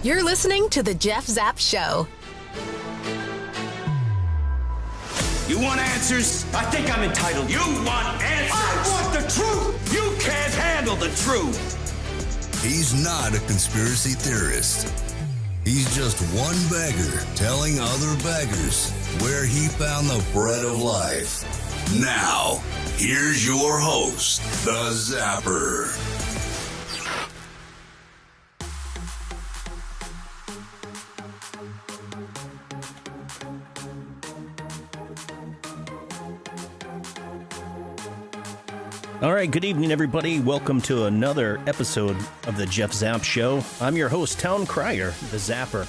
You're listening to The Jeff Zapp Show. You want answers? I think I'm entitled. You want answers? I want the truth! You can't handle the truth! He's not a conspiracy theorist. He's just one beggar telling other beggars where he found the bread of life. Now, here's your host, the Zapper. All right, good evening, everybody. Welcome to another episode of the Jeff Zapp Show. I'm your host, Town Crier, the Zapper.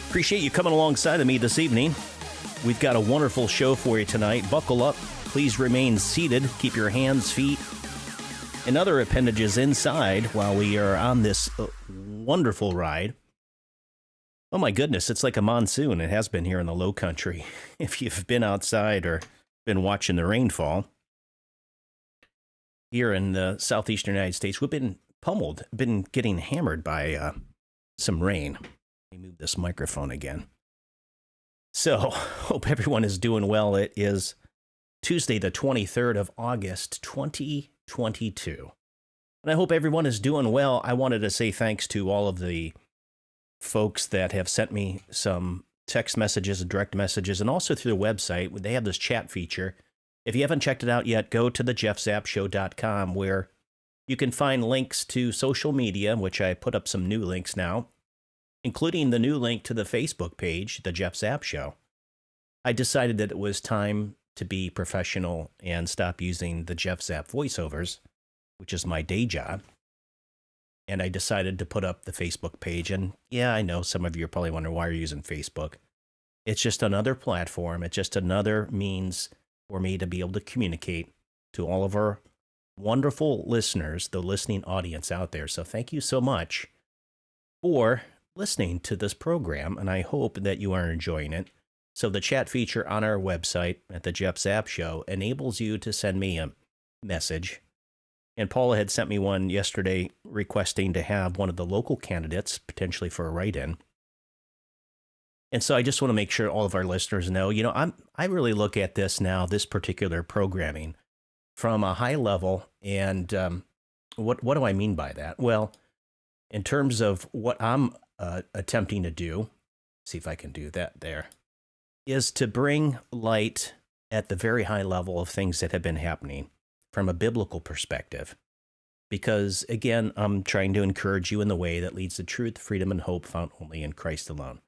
Appreciate you coming alongside of me this evening. We've got a wonderful show for you tonight. Buckle up. Please remain seated. Keep your hands, feet, and other appendages inside while we are on this wonderful ride. Oh my goodness, it's like a monsoon. It has been here in the Low Country. If you've been outside or been watching the rainfall, here in the southeastern United States, we've been pummeled, been getting hammered by some rain. Let me move this microphone again. So, hope everyone is doing well. It is Tuesday, the 23rd of August, 2022. And I hope everyone is doing well. I wanted to say thanks to all of the folks that have sent me some text messages, direct messages, and also through the website. They have this chat feature. If you haven't checked it out yet, go to thejeffzappshow.com, where you can find links to social media, which I put up some new links now, including the new link to the Facebook page, The Jeff Zapp Show. I decided that it was time to be professional and stop using the Jeff Zapp voiceovers, which is my day job. And I decided to put up the Facebook page. And yeah, I know some of you are probably wondering why you're using Facebook. It's just another platform. It's just another means for me to be able to communicate to all of our wonderful listeners, the listening audience out there. So thank you so much for listening to this program, and I hope that you are enjoying it. So the chat feature on our website at the Jeff Zapp Show enables you to send me a message. And Paula had sent me one yesterday requesting to have one of the local candidates potentially for a write-in. And so I just want to make sure all of our listeners know, I really look at this now, this particular programming, from a high level. And what do I mean by that? Well, in terms of what I'm attempting to do, see if I can do that there, is to bring light at the very high level of things that have been happening from a biblical perspective. Because, again, I'm trying to encourage you in the way that leads to truth, freedom, and hope found only in Christ alone.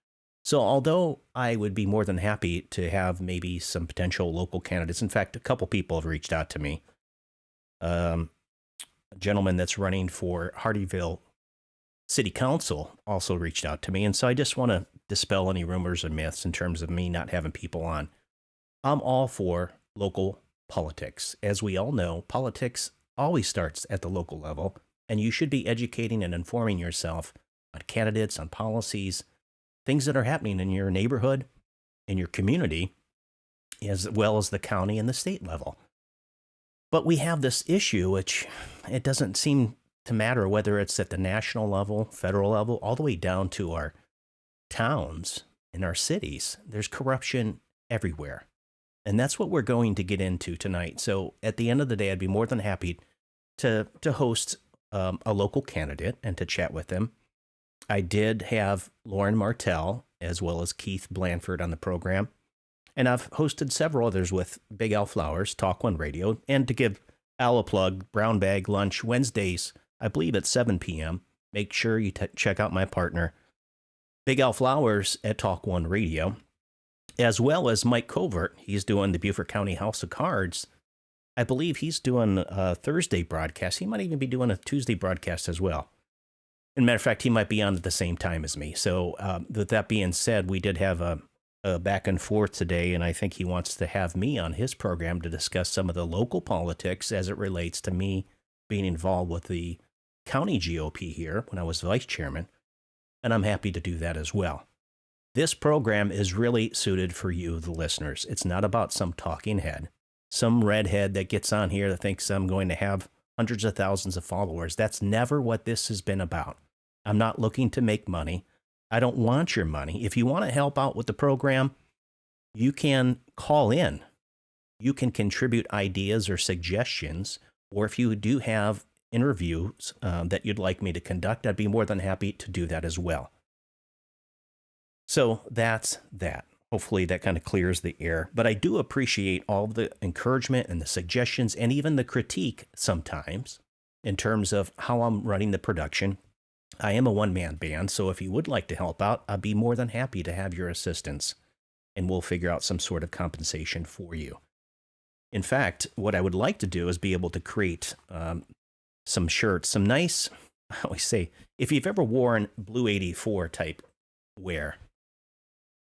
So although I would be more than happy to have maybe some potential local candidates, in fact, a couple people have reached out to me. A gentleman that's running for Hardeeville City Council also reached out to me. And so I just want to dispel any rumors or myths in terms of me not having people on. I'm all for local politics. As we all know, politics always starts at the local level, and you should be educating and informing yourself on candidates, on policies, things that are happening in your neighborhood, in your community, as well as the county and the state level. But we have this issue, which it doesn't seem to matter whether it's at the national level, federal level, all the way down to our towns and our cities. There's corruption everywhere. And that's what we're going to get into tonight. So at the end of the day, I'd be more than happy to host a local candidate and to chat with them. I did have Lauren Martell as well as Keith Blanford on the program, and I've hosted several others with Big Al Flowers, Talk One Radio, and to give Al a plug, Brown Bag Lunch Wednesdays, I believe at 7 p.m. Make sure you check out my partner, Big Al Flowers at Talk One Radio, as well as Mike Covert. He's doing the Beaufort County House of Cards. I believe he's doing a Thursday broadcast. He might even be doing a Tuesday broadcast as well. As a matter of fact, he might be on at the same time as me. So with that being said, we did have a back and forth today, and I think he wants to have me on his program to discuss some of the local politics as it relates to me being involved with the county GOP here when I was vice chairman, and I'm happy to do that as well. This program is really suited for you, the listeners. It's not about some talking head, some redhead that gets on here that thinks I'm going to have hundreds of thousands of followers. That's never what this has been about. I'm not looking to make money. I don't want your money. If you want to help out with the program, you can call in. You can contribute ideas or suggestions, or if you do have interviews that you'd like me to conduct, I'd be more than happy to do that as well. So that's that. Hopefully that kind of clears the air. But I do appreciate all the encouragement and the suggestions and even the critique sometimes in terms of how I'm running the production. I am a one-man band, so if you would like to help out, I'd be more than happy to have your assistance, and we'll figure out some sort of compensation for you. In fact, what I would like to do is be able to create some shirts, some nice, I always say, if you've ever worn Blue 84 type wear,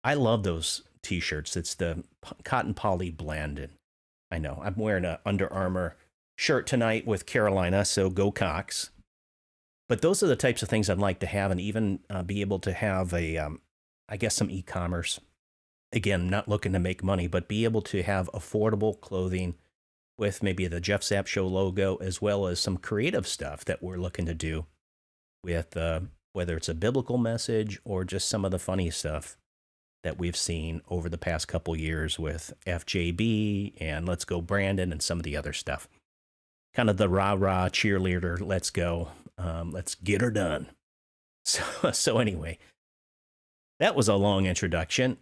I love those t-shirts. It's the cotton poly blend. And I know I'm wearing an Under Armour shirt tonight with Carolina, so go Cox. But those are the types of things I'd like to have, and even be able to have I guess some e-commerce. Again, not looking to make money, but be able to have affordable clothing with maybe the Jeff Zapp Show logo, as well as some creative stuff that we're looking to do with whether it's a biblical message or just some of the funny stuff that we've seen over the past couple years with FJB and Let's Go Brandon and some of the other stuff. Kind of the rah-rah cheerleader, let's go, let's get her done. So anyway, that was a long introduction.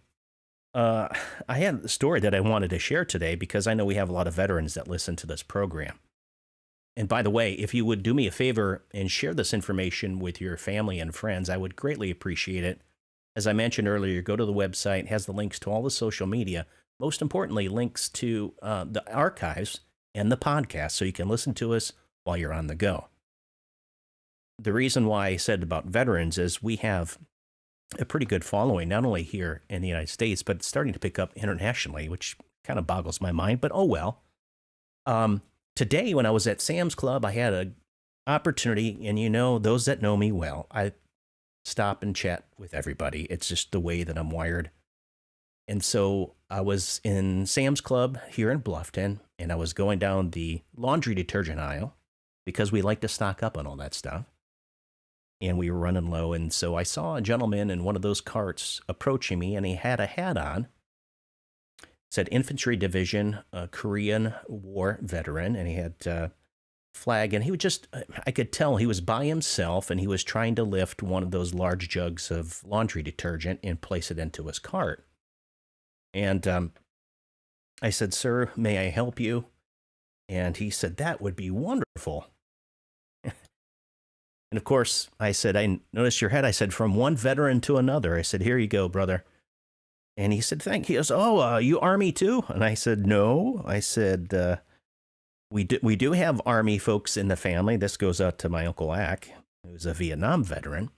I had a story that I wanted to share today because I know we have a lot of veterans that listen to this program. And by the way, if you would do me a favor and share this information with your family and friends, I would greatly appreciate it. As I mentioned earlier, go to the website, it has the links to all the social media. Most importantly, links to the archives and the podcast so you can listen to us while you're on the go. The reason why I said about veterans is we have a pretty good following, not only here in the United States, but it's starting to pick up internationally, which kind of boggles my mind, but oh well. Today, when I was at Sam's Club, I had an opportunity, and you know, those that know me well, I stop and chat with everybody. It's just the way that I'm wired. And so I was in Sam's Club here in Bluffton, and I was going down the laundry detergent aisle because we like to stock up on all that stuff. And we were running low, and so I saw a gentleman in one of those carts approaching me, and he had a hat on. It said Infantry Division, Korean War veteran, and he had a flag, and he would just, I could tell he was by himself, and he was trying to lift one of those large jugs of laundry detergent and place it into his cart. And I said, "Sir, may I help you?" And he said, "That would be wonderful." And of course, I said, "I noticed your head." I said, "From one veteran to another." I said, "Here you go, brother." And he said, "Thank you." He goes, "Oh, you Army too?" And I said, "No." I said, we do have Army folks in the family. This goes out to my Uncle Ack, who's a Vietnam veteran.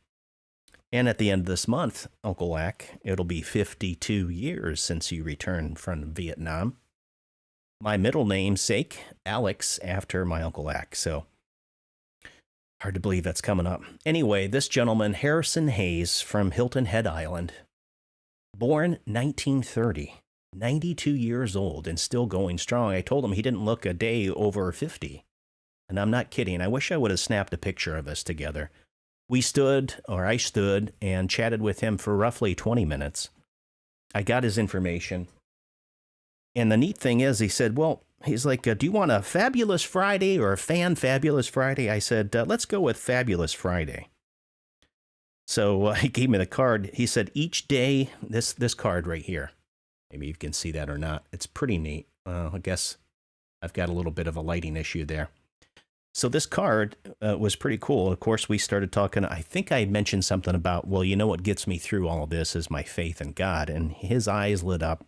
And at the end of this month, Uncle Ack, it'll be 52 years since you returned from Vietnam. My middle namesake, Alex, after my Uncle Ack. So hard to believe that's coming up. Anyway, this gentleman, Harrison Hayes from Hilton Head Island, born 1930, 92 years old and still going strong. I told him he didn't look a day over 50. And I'm not kidding. I wish I would have snapped a picture of us together. I stood and chatted with him for roughly 20 minutes. I got his information. And the neat thing is, he said, well, he's like, do you want a Fabulous Friday or a Fan-Fabulous Friday? I said, let's go with Fabulous Friday. So he gave me the card. He said, each day, this card right here. Maybe you can see that or not. It's pretty neat. I guess I've got a little bit of a lighting issue there. So this card was pretty cool. Of course, we started talking. I think I mentioned something about, well, you know what gets me through all of this is my faith in God. And his eyes lit up.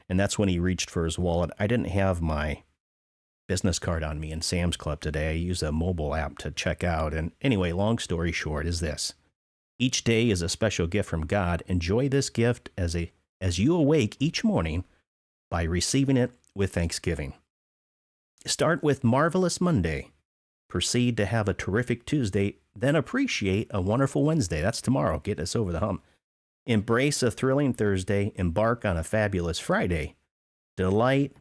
And that's when he reached for his wallet. I didn't have my business card on me in Sam's Club today. I use a mobile app to check out. And anyway, long story short is this. Each day is a special gift from God. Enjoy this gift as you awake each morning by receiving it with thanksgiving. Start with Marvelous Monday. Proceed to have a terrific Tuesday. Then appreciate a wonderful Wednesday. That's tomorrow. Get us over the hump. Embrace a thrilling Thursday. Embark on a fabulous Friday. Delight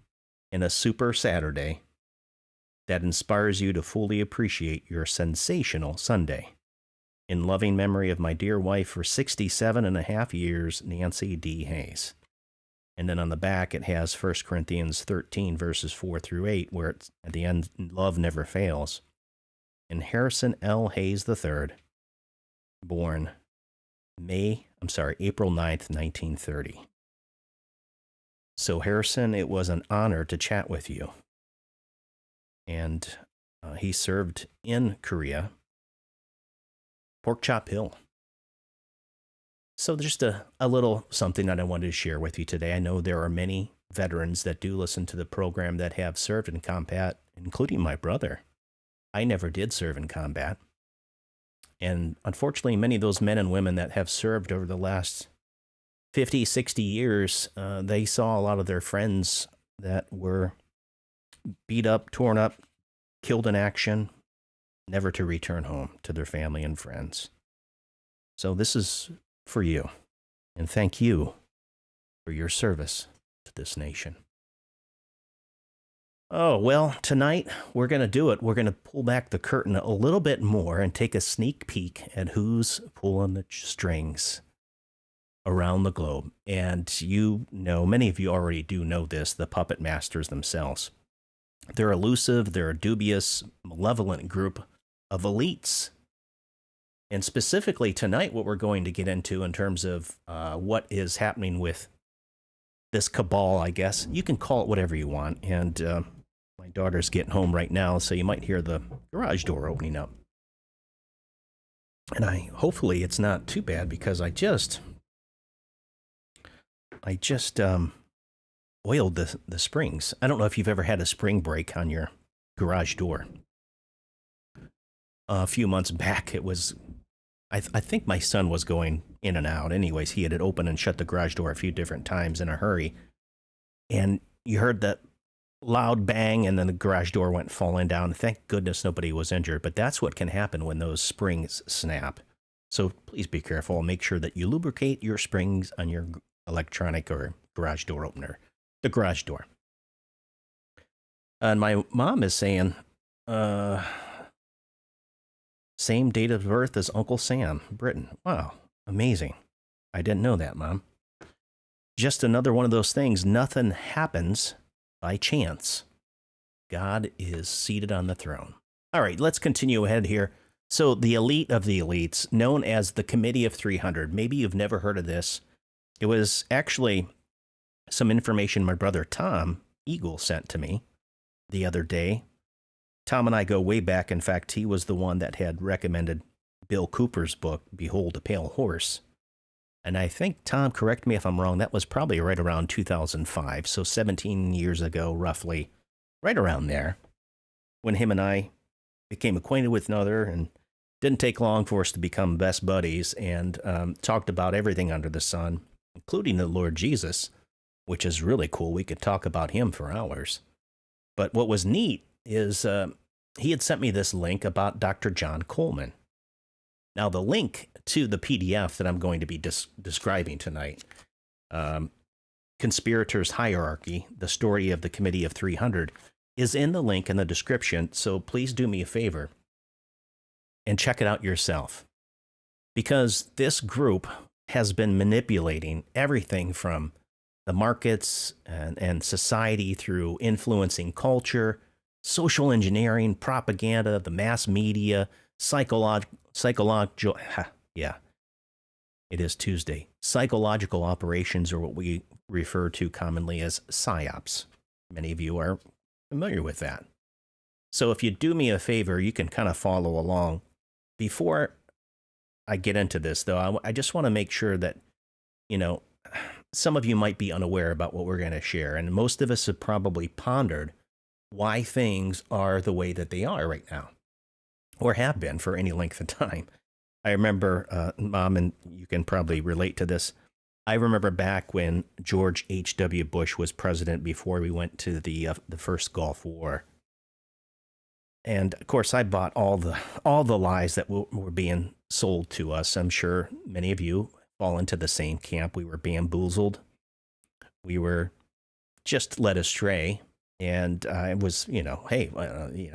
in a super Saturday that inspires you to fully appreciate your sensational Sunday. In loving memory of my dear wife for 67 and a half years, Nancy D. Hayes. And then on the back, it has 1 Corinthians 13, verses 4 through 8, where it's at the end, love never fails. And Harrison L. Hayes III, born April 9th, 1930. So, Harrison, it was an honor to chat with you. And he served in Korea, Pork Chop Hill. So just a little something that I wanted to share with you today. I know there are many veterans that do listen to the program that have served in combat, including my brother. I never did serve in combat. And unfortunately, many of those men and women that have served over the last 50, 60 years, they saw a lot of their friends that were beat up, torn up, killed in action, never to return home to their family and friends. So this is for you, and thank you for your service to this nation. Oh, well, tonight we're going to do it. We're going to pull back the curtain a little bit more and take a sneak peek at who's pulling the strings around the globe. And you know, many of you already do know this, the puppet masters themselves. They're elusive, they're a dubious, malevolent group of elites. And specifically tonight, what we're going to get into in terms of what is happening with this cabal, I guess. You can call it whatever you want. And my daughter's getting home right now, so you might hear the garage door opening up. And hopefully it's not too bad, because I just oiled the springs. I don't know if you've ever had a spring break on your garage door. A few months back, it was, I think my son was going in and out. Anyways, he had it open and shut the garage door a few different times in a hurry. And you heard that loud bang, and then the garage door went falling down. Thank goodness nobody was injured, but that's what can happen when those springs snap. So please be careful and make sure that you lubricate your springs on your electronic or garage door opener, the garage door. And my mom is saying, same date of birth as Uncle Sam, Britain. Wow, amazing. I didn't know that, Mom. Just another one of those things. Nothing happens by chance. God is seated on the throne. All right, let's continue ahead here. So the elite of the elites, known as the Committee of 300. Maybe you've never heard of this. It was actually some information my brother Tom Eagle sent to me the other day. Tom and I go way back. In fact, he was the one that had recommended Bill Cooper's book, Behold a Pale Horse. And I think, Tom, correct me if I'm wrong, that was probably right around 2005, so 17 years ago, roughly, right around there, when him and I became acquainted with another, and didn't take long for us to become best buddies, and talked about everything under the sun, including the Lord Jesus, which is really cool. We could talk about him for hours. But what was neat is he had sent me this link about Dr. John Coleman. Now, the link to the PDF that I'm going to be describing tonight, Conspirators' Hierarchy, the story of the Committee of 300, is in the link in the description, so please do me a favor and check it out yourself. Because this group has been manipulating everything from the markets and society through influencing culture, social engineering, propaganda, the mass media, psychological, it is Tuesday. Psychological operations are what we refer to commonly as psyops. Many of you are familiar with that. So if you do me a favor, you can kind of follow along. Before I get into this, though, I just want to make sure that, you know, some of you might be unaware about what we're going to share, and most of us have probably pondered why things are the way that they are right now, or have been for any length of time. I remember, Mom, and you can probably relate to this, I remember back when George H.W. Bush was president before we went to the first Gulf War. And, of course, I bought all the lies that were being sold to us. I'm sure many of you fall into the same camp. We were bamboozled. We were just led astray. And I was, hey,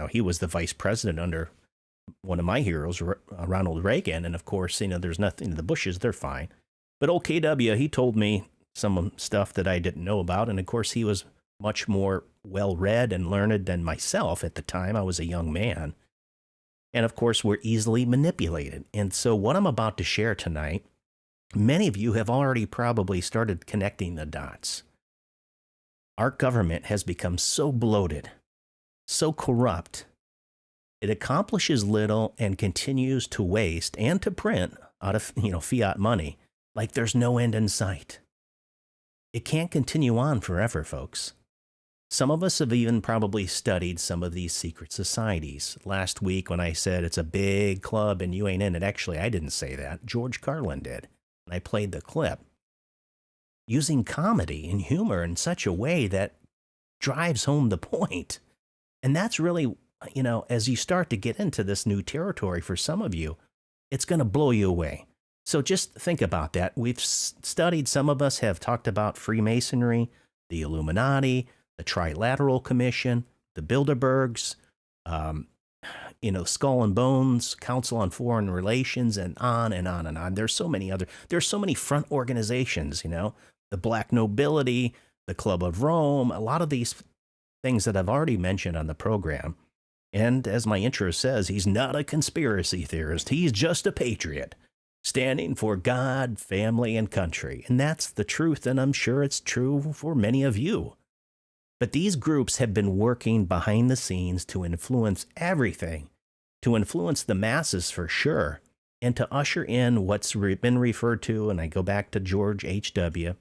he was the vice president under one of my heroes, Ronald Reagan. And of course, there's nothing in the bushes. They're fine. But old KW, he told me some stuff that I didn't know about. And of course, he was much more well-read and learned than myself at the time. I was a young man. And of course, we're easily manipulated. And so what I'm about to share tonight, many of you have already probably started connecting the dots. Our government has become so bloated, so corrupt. It accomplishes little and continues to waste and to print out of, fiat money like there's no end in sight. It can't continue on forever, folks. Some of us have even probably studied some of these secret societies. Last week when I said it's a big club and you ain't in it, actually, I didn't say that. George Carlin did. And I played the clip. Using comedy and humor in such a way that drives home the point. And that's really, as you start to get into this new territory for some of you, it's going to blow you away. So just think about that. We've studied, some of us have talked about Freemasonry, the Illuminati, the Trilateral Commission, the Bilderbergs, Skull and Bones, Council on Foreign Relations, and on and on and on. There's so many front organizations, the Black Nobility, the Club of Rome, a lot of these things that I've already mentioned on the program. And as my intro says, he's not a conspiracy theorist. He's just a patriot, standing for God, family, and country. And that's the truth, and I'm sure it's true for many of you. But these groups have been working behind the scenes to influence everything, to influence the masses for sure, and to usher in what's been referred to, and I go back to George H.W.,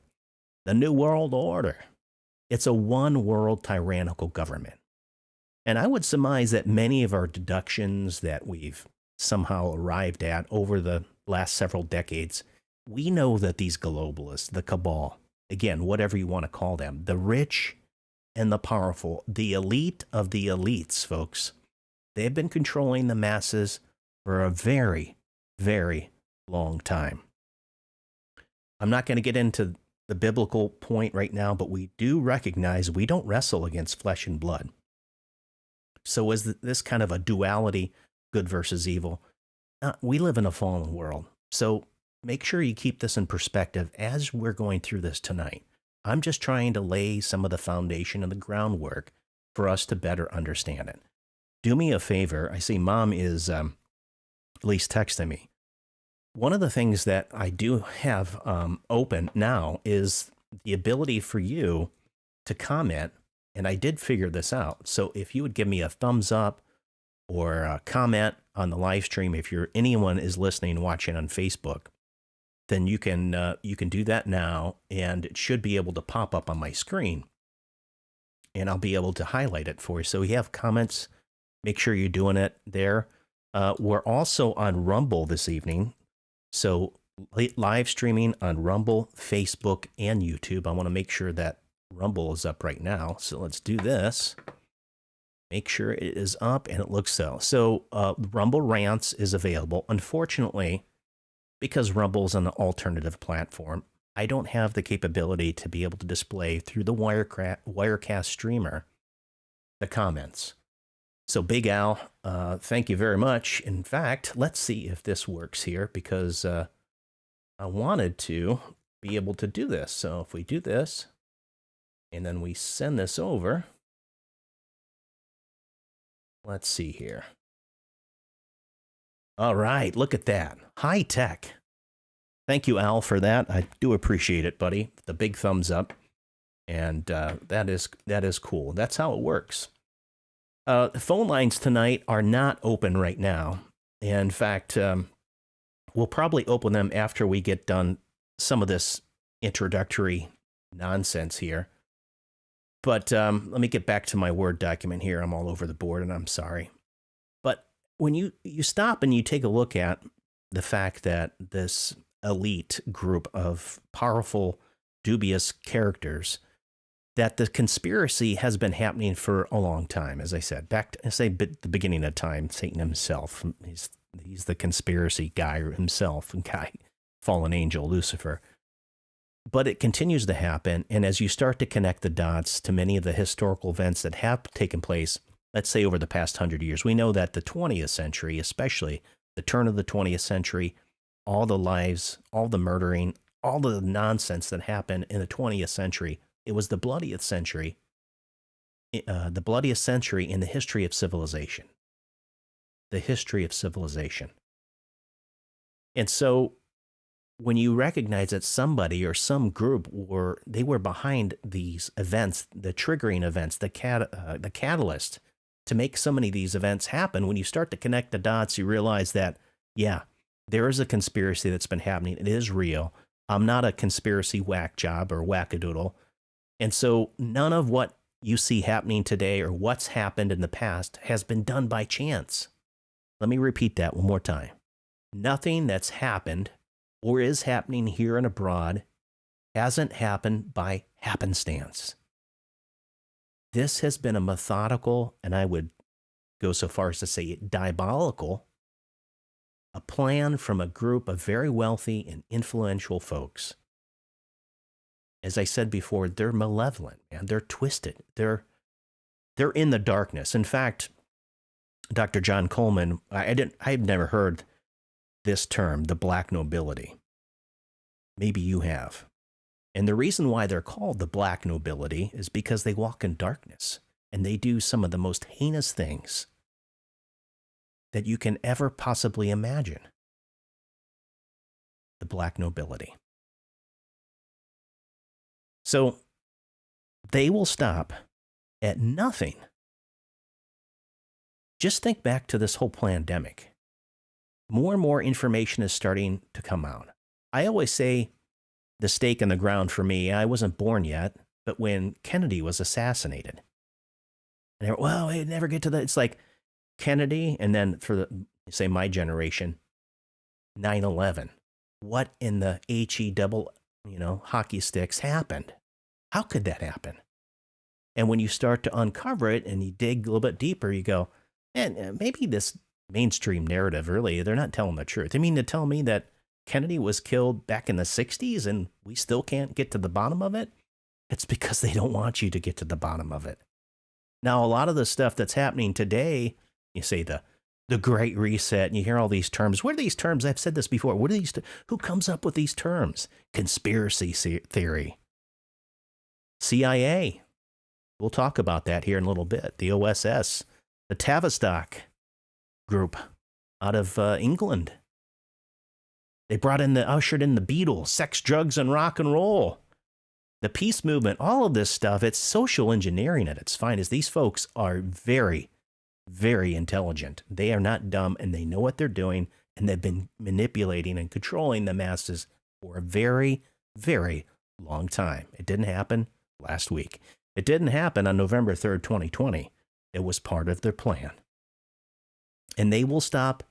the New World Order. It's a one-world tyrannical government. And I would surmise that many of our deductions that we've somehow arrived at over the last several decades, we know that these globalists, the cabal, again, whatever you want to call them, the rich and the powerful, the elite of the elites, folks, they've been controlling the masses for a very, very long time. I'm not going to get into the biblical point right now, but we do recognize we don't wrestle against flesh and blood. So is this kind of a duality, good versus evil? We live in a fallen world. So make sure you keep this in perspective as we're going through this tonight. I'm just trying to lay some of the foundation and the groundwork for us to better understand it. Do me a favor. I see Mom is at least texting me. One of the things that I do have open now is the ability for you to comment, and I did figure this out. So if you would give me a thumbs up or a comment on the live stream, if anyone is listening, watching on Facebook, then you can do that now, and it should be able to pop up on my screen, and I'll be able to highlight it for you. So you have comments, make sure you're doing it there. We're also on Rumble this evening. So live streaming on Rumble, Facebook, and YouTube. I want to make sure that Rumble is up right now. So let's do this. Make sure it is up, and it looks so. So Rumble Rants is available. Unfortunately, because Rumble is an alternative platform, I don't have the capability to be able to display through the Wirecast streamer the comments. So Big Al, thank you very much. In fact, let's see if this works here, because I wanted to be able to do this. So if we do this, and then we send this over, let's see here. All right, look at that. High tech. Thank you, Al, for that. I do appreciate it, buddy. The big thumbs up. And that is cool. That's how it works. The phone lines tonight are not open right now. In fact, we'll probably open them after we get done some of this introductory nonsense here. But let me get back to my Word document here. I'm all over the board, and I'm sorry. But when you stop and you take a look at the fact that this elite group of powerful, dubious characters, that the conspiracy has been happening for a long time. As I said, back to the beginning of time, Satan himself, he's the conspiracy guy himself, and fallen angel Lucifer. But it continues to happen, and as you start to connect the dots to many of the historical events that have taken place, let's say over the past 100 years, we know that the 20th century, especially the turn of the 20th century, all the lives, all the murdering, all the nonsense that happened in the 20th century, it was the bloodiest century in the history of civilization. The history of civilization. And so when you recognize that somebody or some group were behind these events, the triggering events, the catalyst to make so many of these events happen, when you start to connect the dots, you realize that, yeah, there is a conspiracy that's been happening. It is real. I'm not a conspiracy whack job or wackadoodle. And so none of what you see happening today or what's happened in the past has been done by chance. Let me repeat that one more time. Nothing that's happened or is happening here and abroad hasn't happened by happenstance. This has been a methodical, and I would go so far as to say diabolical, a plan from a group of very wealthy and influential folks. As I said before, they're malevolent, man. They're twisted. They're in the darkness. In fact, Dr. John Coleman, I've never heard this term, the black nobility. Maybe you have. And the reason why they're called the black nobility is because they walk in darkness and they do some of the most heinous things that you can ever possibly imagine. The black nobility. So they will stop at nothing. Just think back to this whole pandemic. More and more information is starting to come out. I always say the stake in the ground for me, I wasn't born yet, but when Kennedy was assassinated, and well, they never get to that. It's like Kennedy, and then for say my generation, 9/11. What in the HE double, hockey sticks happened? How could that happen? And when you start to uncover it and you dig a little bit deeper, you go, man, maybe this mainstream narrative, really, they're not telling the truth. I mean, to tell me that Kennedy was killed back in the 60s and we still can't get to the bottom of it, it's because they don't want you to get to the bottom of it. Now, a lot of the stuff that's happening today, you say the Great Reset, and you hear all these terms. What are these terms? I've said this before. What are these? Who comes up with these terms? Conspiracy theory. CIA. We'll talk about that here in a little bit. The OSS. The Tavistock group out of England. They ushered in the Beatles, sex, drugs, and rock and roll. The peace movement, all of this stuff, it's social engineering at its finest. These folks are very, very intelligent. They are not dumb, and they know what they're doing, and they've been manipulating and controlling the masses for a very, very long time. It didn't happen last week. It didn't happen on November 3rd, 2020. It was part of their plan. And they will stop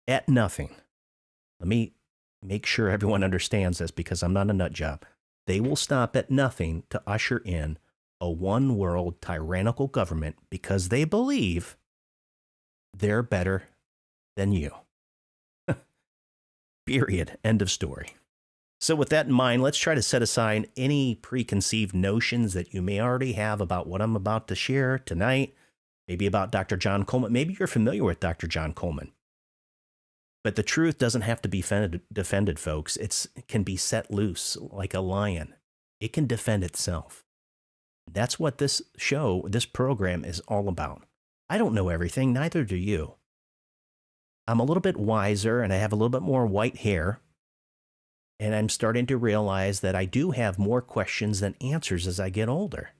at nothing. Let me make sure everyone understands this, because I'm not a nut job. They will stop at nothing to usher in a one-world tyrannical government because they believe they're better than you. Period. End of story. So with that in mind, let's try to set aside any preconceived notions that you may already have about what I'm about to share tonight, maybe about Dr. John Coleman. Maybe you're familiar with Dr. John Coleman. But the truth doesn't have to be defended, folks. It can be set loose like a lion. It can defend itself. That's what this program is all about. I don't know everything, neither do you. I'm a little bit wiser, and I have a little bit more white hair. And I'm starting to realize that I do have more questions than answers as I get older.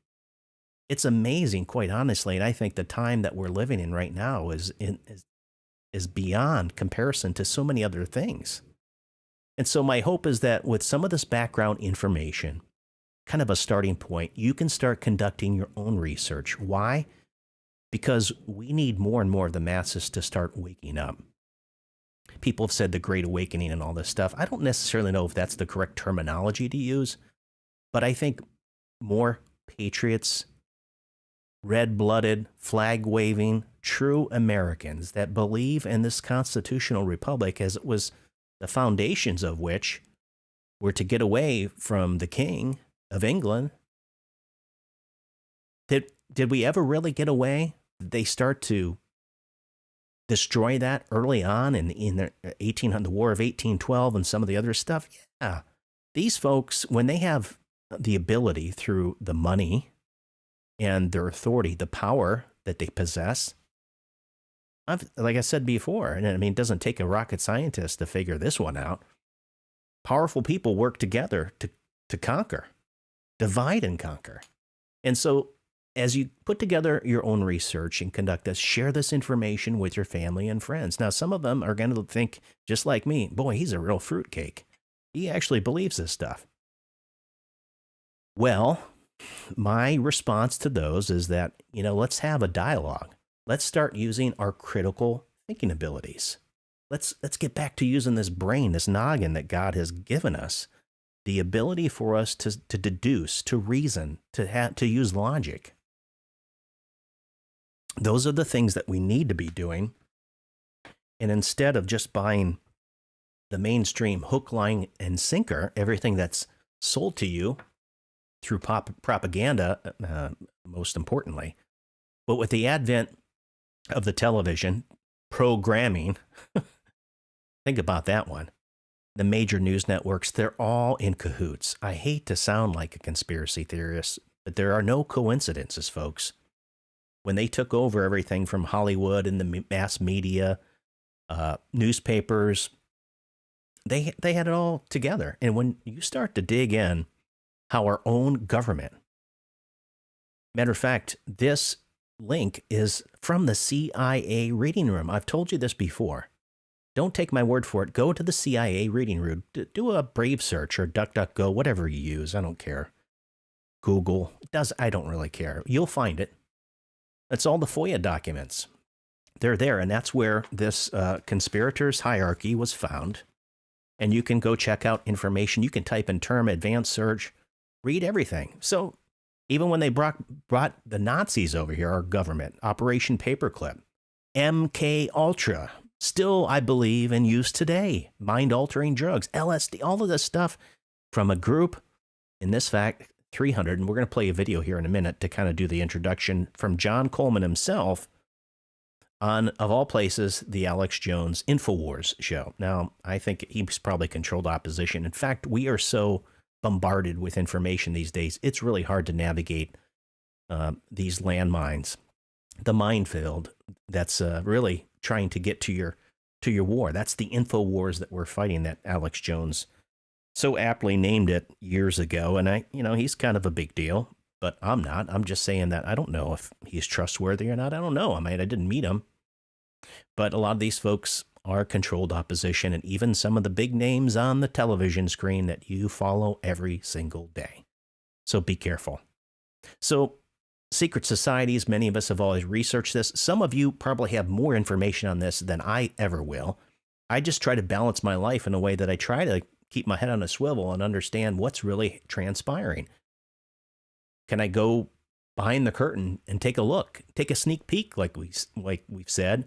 It's amazing, quite honestly, and I think the time that we're living in right now is beyond comparison to so many other things. And so my hope is that with some of this background information, kind of a starting point, you can start conducting your own research. Why? Because we need more and more of the masses to start waking up. People have said the Great Awakening and all this stuff. I don't necessarily know if that's the correct terminology to use, but I think more patriots, red-blooded, flag-waving, true Americans that believe in this constitutional republic, as it was the foundations of which were to get away from the King of England. Did we ever really get away they start to destroy that early on in the the War of 1812 and some of the other stuff. Yeah, these folks, when they have the ability through the money and their authority, the power that they possess, like I said before, and I mean, it doesn't take a rocket scientist to figure this one out. Powerful people work together to conquer, divide and conquer. And so as you put together your own research and conduct this, share this information with your family and friends. Now, some of them are going to think just like me, boy, he's a real fruitcake. He actually believes this stuff. Well, my response to those is that, let's have a dialogue. Let's start using our critical thinking abilities. Let's get back to using this brain, this noggin that God has given us, the ability for us to deduce, to reason, to use logic. Those are the things that we need to be doing. And instead of just buying the mainstream hook, line, and sinker, everything that's sold to you through propaganda, most importantly, but with the advent of the television programming, think about that one. The major news networks, they're all in cahoots. I hate to sound like a conspiracy theorist, but there are no coincidences, folks. When they took over everything from Hollywood and the mass media, newspapers, they had it all together. And when you start to dig in how our own government, matter of fact, this link is from the CIA reading room. I've told you this before. Don't take my word for it. Go to the CIA reading room. Do a Brave search or DuckDuckGo, whatever you use. I don't care. Google. I don't really care. You'll find it. That's all the FOIA documents. They're there, and that's where this conspirators hierarchy was found. And you can go check out information. You can type in term advanced search, read everything. So even when they brought the Nazis over here, our government, Operation Paperclip, MK Ultra, still, I believe, in use today. Mind-altering drugs, LSD, all of this stuff from a group, in this fact, 300. And we're going to play a video here in a minute to kind of do the introduction from John Coleman himself on, of all places, the Alex Jones InfoWars show. Now, I think he's probably controlled opposition. In fact, we are so bombarded with information these days, it's really hard to navigate these landmines, the minefield that's really trying to get to your war. That's the InfoWars that we're fighting, that Alex Jones so aptly named it years ago. And he's kind of a big deal, but I'm not. I'm just saying that I don't know if he's trustworthy or not. I don't know. I didn't meet him, but a lot of these folks are controlled opposition, and even some of the big names on the television screen that you follow every single day. So be careful. So secret societies, many of us have always researched this. Some of you probably have more information on this than I ever will. I just try to balance my life in a way that I try to keep my head on a swivel and understand what's really transpiring. Can I go behind the curtain and take a look, take a sneak peek, like we've said,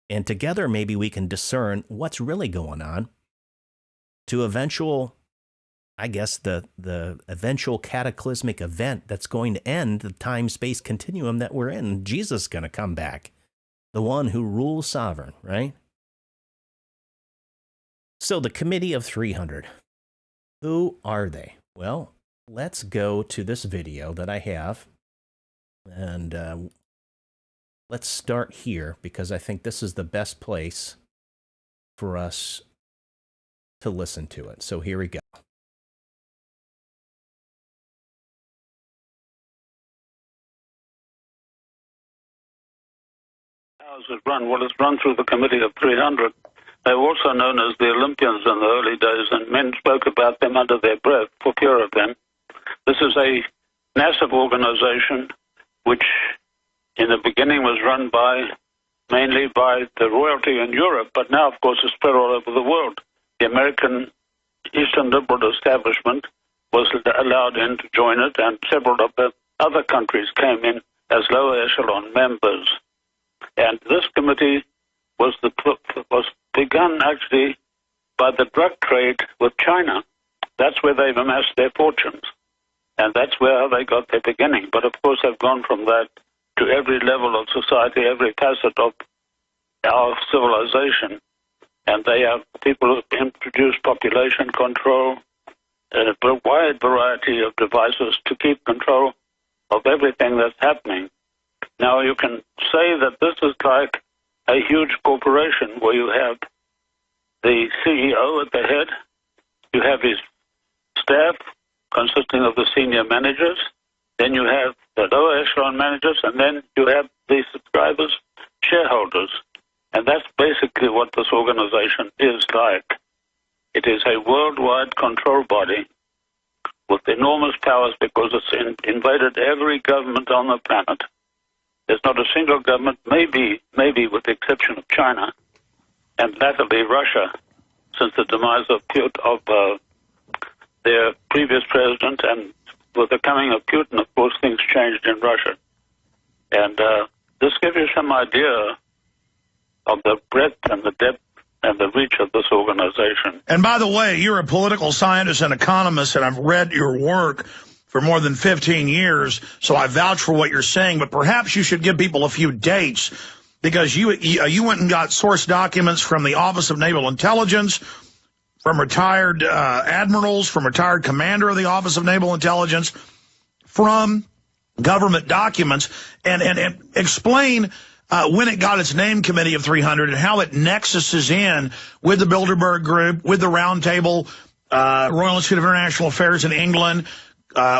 and together maybe we can discern what's really going on to eventual, I guess, the eventual cataclysmic event that's going to end the time-space continuum that we're in. Jesus is going to come back, the one who rules sovereign, right? So the Committee of 300, who are they? Well, let's go to this video that I have, and let's start here because I think this is the best place for us to listen to it. So here we go. How is it run? Well, it's run through the Committee of 300. They were also known as the Olympians in the early days, and men spoke about them under their breath for fear of them. This is a massive organization which in the beginning was run mainly by the royalty in Europe, but now, of course, it's spread all over the world. The American Eastern Liberal establishment was allowed in to join it, and several of the other countries came in as lower echelon members. And this committee was begun actually by the drug trade with China. That's where they've amassed their fortunes, and that's where they got their beginning. But of course, they've gone from that to every level of society, every facet of our civilization. And they are people who introduce population control and a wide variety of devices to keep control of everything that's happening. Now, you can say that this is like a huge corporation where you have the CEO at the head, you have his staff consisting of the senior managers, then you have the lower echelon managers, and then you have the subscribers, shareholders. And that's basically what this organization is like. It is a worldwide control body with enormous powers because it's invaded every government on the planet. There's not a single government, maybe with the exception of China, and latterly Russia, since the demise of their previous president, and with the coming of Putin, of course, things changed in Russia. And this gives you some idea of the breadth and the depth and the reach of this organization. And by the way, you're a political scientist and economist, and I've read your work for more than 15 years, so I vouch for what you're saying, but perhaps you should give people a few dates, because you went and got source documents from the Office of Naval Intelligence, from retired admirals, from retired commander of the Office of Naval Intelligence, from government documents, and explain when it got its name Committee of 300 and how it nexuses in with the Bilderberg Group, with the Round Table, Royal Institute of International Affairs in England,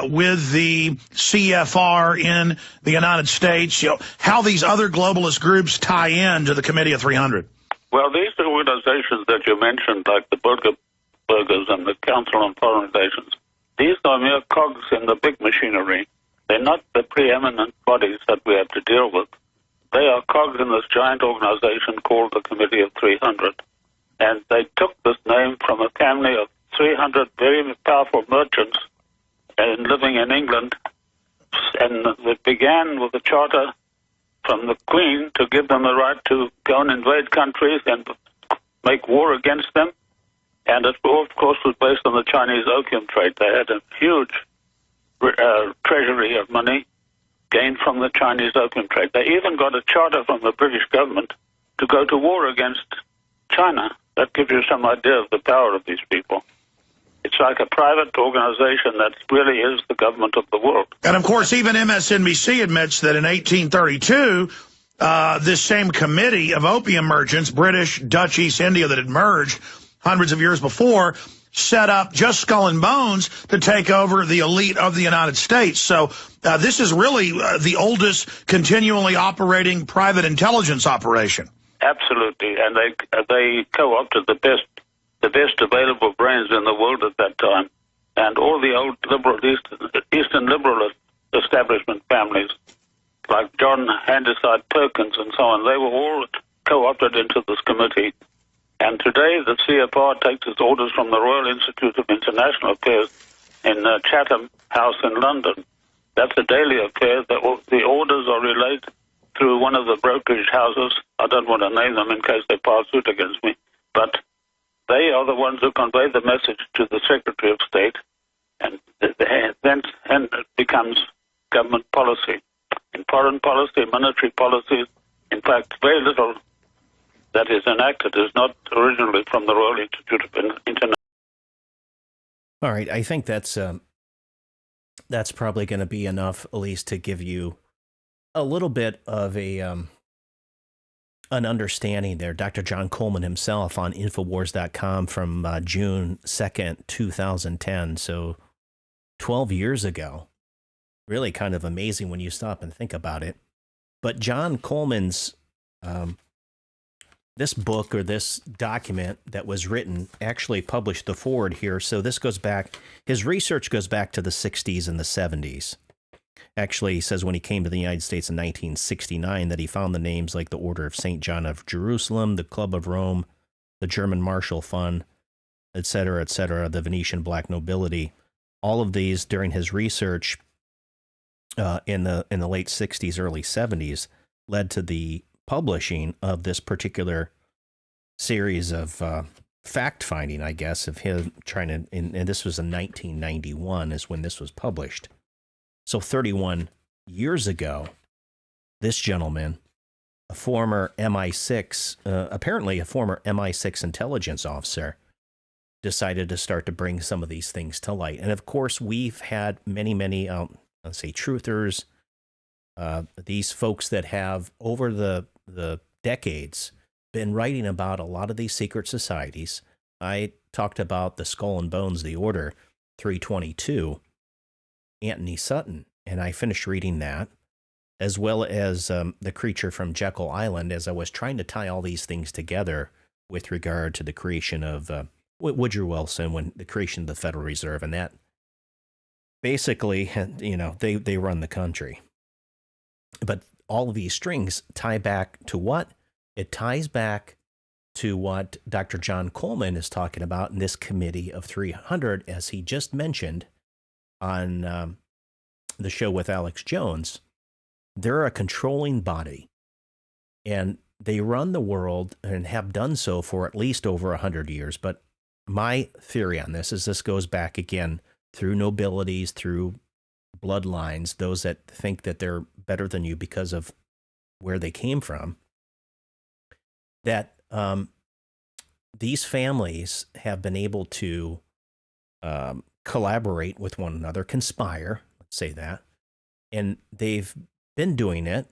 with the CFR in the United States, how these other globalist groups tie in to the Committee of 300. Well, these organizations that you mentioned, like the Bilderbergers and the Council on Foreign Relations, these are mere cogs in the big machinery. They're not the preeminent bodies that we have to deal with. They are cogs in this giant organization called the Committee of 300. And they took this name from a family of 300 very powerful merchants living in England. And it began with a charter from the Queen to give them the right to go and invade countries and make war against them. And it, of course, was based on the Chinese opium trade. They had a huge treasury of money gained from the Chinese opium trade. They even got a charter from the British government to go to war against China. That gives you some idea of the power of these people. It's like a private organization that really is the government of the world. And, of course, even MSNBC admits that in 1832, this same committee of opium merchants, British, Dutch East India, that had merged hundreds of years before, set up just Skull and Bones to take over the elite of the United States. So this is really the oldest continually operating private intelligence operation. Absolutely, and they co-opted the best available brains in the world at that time, and all the old liberal Eastern liberal establishment families, like John Handyside Perkins and so on, they were all co-opted into this committee. And today the CFR takes its orders from the Royal Institute of International Affairs in Chatham House in London. That's a daily affair. The orders are relayed through one of the brokerage houses. I don't want to name them in case they pass suit against me, but they are the ones who convey the message to the Secretary of State, and then it becomes government policy. In foreign policy, monetary policies, in fact, very little that is enacted is not originally from the Royal Institute of International. All right, I think that's probably going to be enough, at least, to give you a little bit of an understanding there. Dr. John Coleman himself on Infowars.com from June 2nd, 2010, so 12 years ago. Really kind of amazing when you stop and think about it. But John Coleman's this book, or this document that was written, actually published the forward here. So this goes back, his research goes back to the 60s and the 70s. Actually, he says when he came to the United States in 1969 that he found the names like the Order of St. John of Jerusalem, the Club of Rome, the German Marshall Fund, etc., the Venetian Black Nobility. All of these during his research in the late 60s, early 70s led to the publishing of this particular series of fact-finding, I guess, of him trying to, and this was in 1991 is when this was published. So 31 years ago, this gentleman, a former MI6, apparently a former MI6 intelligence officer, decided to start to bring some of these things to light. And of course, we've had many, let's say, truthers, these folks that have, over the decades, been writing about a lot of these secret societies. I talked about the Skull and Bones, the Order 322, Anthony Sutton, and I finished reading that, as well as The Creature from Jekyll Island, as I was trying to tie all these things together with regard to the creation of Woodrow Wilson, when the creation of the Federal Reserve, and that basically, they run the country. But all of these strings tie back to what? It ties back to what Dr. John Coleman is talking about in this Committee of 300, as he just mentioned on the show with Alex Jones. They're a controlling body, and they run the world and have done so for at least over 100 years. But my theory on this is this goes back again through nobilities, through bloodlines, those that think that they're better than you because of where they came from, that these families have been able to collaborate with one another, conspire, let's say that, and they've been doing it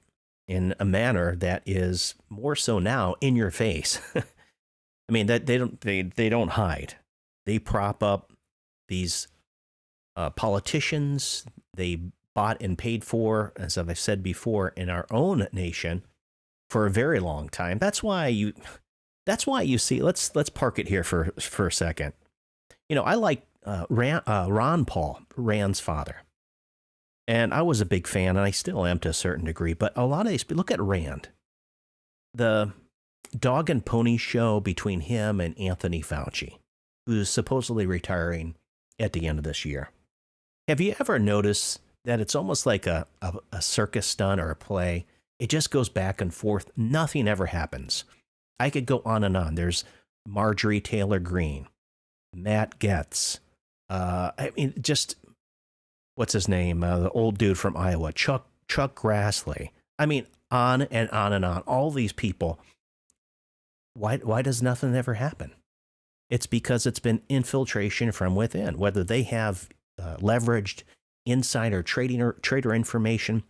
in a manner that is more so now in your face. I mean, that they don't hide. They prop up these politicians. They bought and paid for, as I've said before, in our own nation for a very long time. That's why you see. Let's park it here for a second. I like Ron Paul, Rand's father. And I was a big fan, and I still am to a certain degree. But a lot of these, look at Rand. The dog and pony show between him and Anthony Fauci, who's supposedly retiring at the end of this year. Have you ever noticed that it's almost like a circus stunt or a play? It just goes back and forth. Nothing ever happens. I could go on and on. There's Marjorie Taylor Greene, Matt Getz. Just... what's his name? The old dude from Iowa, Chuck Grassley. I mean, on and on and on. All these people. Why does nothing ever happen? It's because it's been infiltration from within. Whether they have leveraged insider trading or trader information.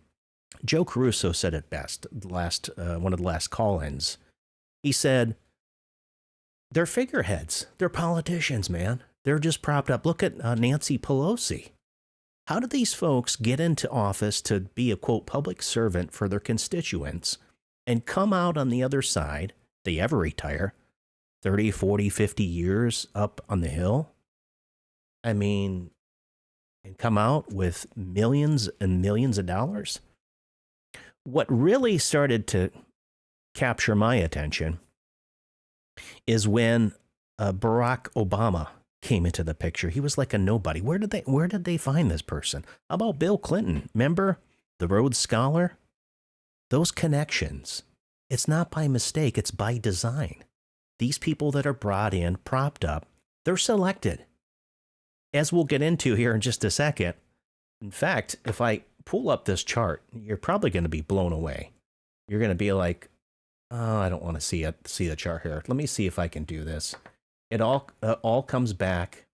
Joe Caruso said it best. One of the last call-ins. He said, "They're figureheads. They're politicians, man. They're just propped up. Look at Nancy Pelosi. How do these folks get into office to be a, quote, public servant for their constituents and come out on the other side, they ever retire, 30, 40, 50 years up on the Hill? I mean, and come out with millions and millions of dollars?" What really started to capture my attention is when Barack Obama came into the picture. He was like a nobody. Where did they find this person? How about Bill Clinton? Remember the Rhodes Scholar? Those connections. It's not by mistake, it's by design. These people that are brought in, propped up, they're selected. As we'll get into here in just a second. In fact, if I pull up this chart, you're probably going to be blown away. You're going to be like, "Oh, I don't want to see the chart here. Let me see if I can do this." It all comes back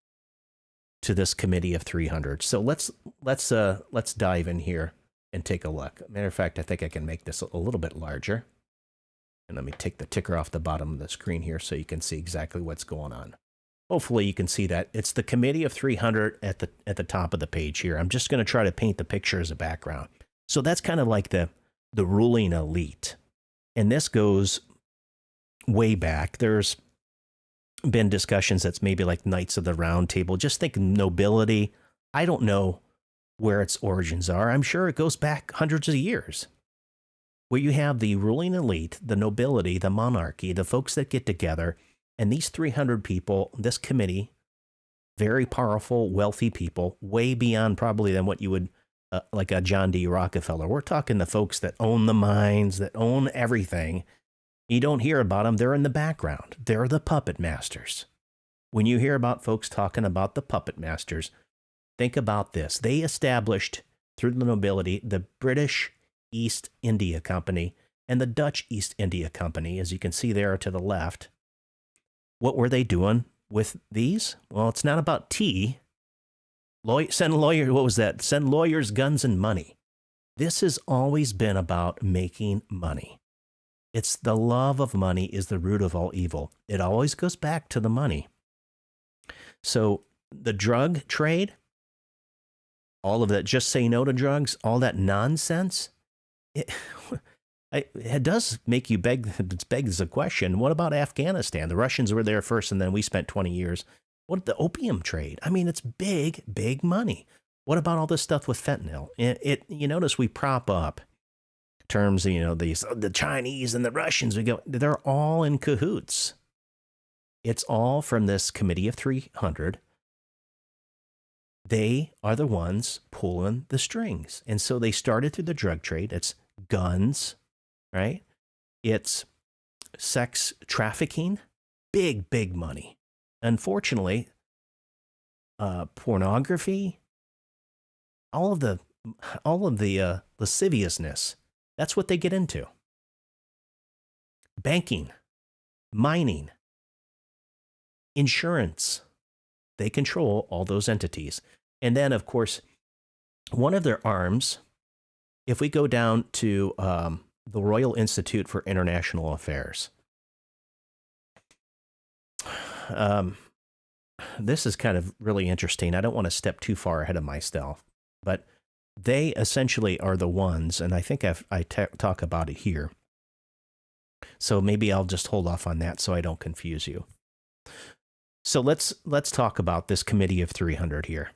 to this Committee of 300. So let's dive in here and take a look. Matter of fact, I think I can make this a little bit larger. And let me take the ticker off the bottom of the screen here so you can see exactly what's going on. Hopefully you can see that. It's the Committee of 300 at the top of the page here. I'm just going to try to paint the picture as a background. So that's kind of like the ruling elite. And this goes way back. There's been discussions that's maybe like Knights of the Round Table. Just think nobility. I don't know where its origins are. I'm sure it goes back hundreds of years, where you have the ruling elite, the nobility, the monarchy, the folks that get together, and these 300 people, this committee, very powerful, wealthy people, way beyond probably than what you would, like a John D. Rockefeller. We're talking the folks that own the mines, that own everything. You don't hear about them. They're in the background. They're the puppet masters. When you hear about folks talking about the puppet masters, think about this. They established, through the nobility, the British East India Company and the Dutch East India Company, as you can see there to the left. What were they doing with these? Well, it's not about tea. Send lawyers, guns, and money. This has always been about making money. It's the love of money is the root of all evil. It always goes back to the money. So the drug trade, all of that, just say no to drugs, all that nonsense, it does make you begs the question, what about Afghanistan? The Russians were there first, and then we spent 20 years. What the opium trade? I mean, it's big, big money. What about all this stuff with fentanyl? You notice we prop up terms, the Chinese and the Russians. They're all in cahoots. It's all from this Committee of 300. They are the ones pulling the strings. And so they started through the drug trade. It's guns, right? It's sex trafficking, big, big money. Unfortunately, pornography, all of the lasciviousness, that's what they get into. Banking, mining, insurance, they control all those entities. And then, of course, one of their arms, if we go down to the Royal Institute for International Affairs, this is kind of really interesting. I don't want to step too far ahead of myself, but they essentially are the ones, and I think I talk about it here. So maybe I'll just hold off on that so I don't confuse you. So let's talk about this Committee of 300 here.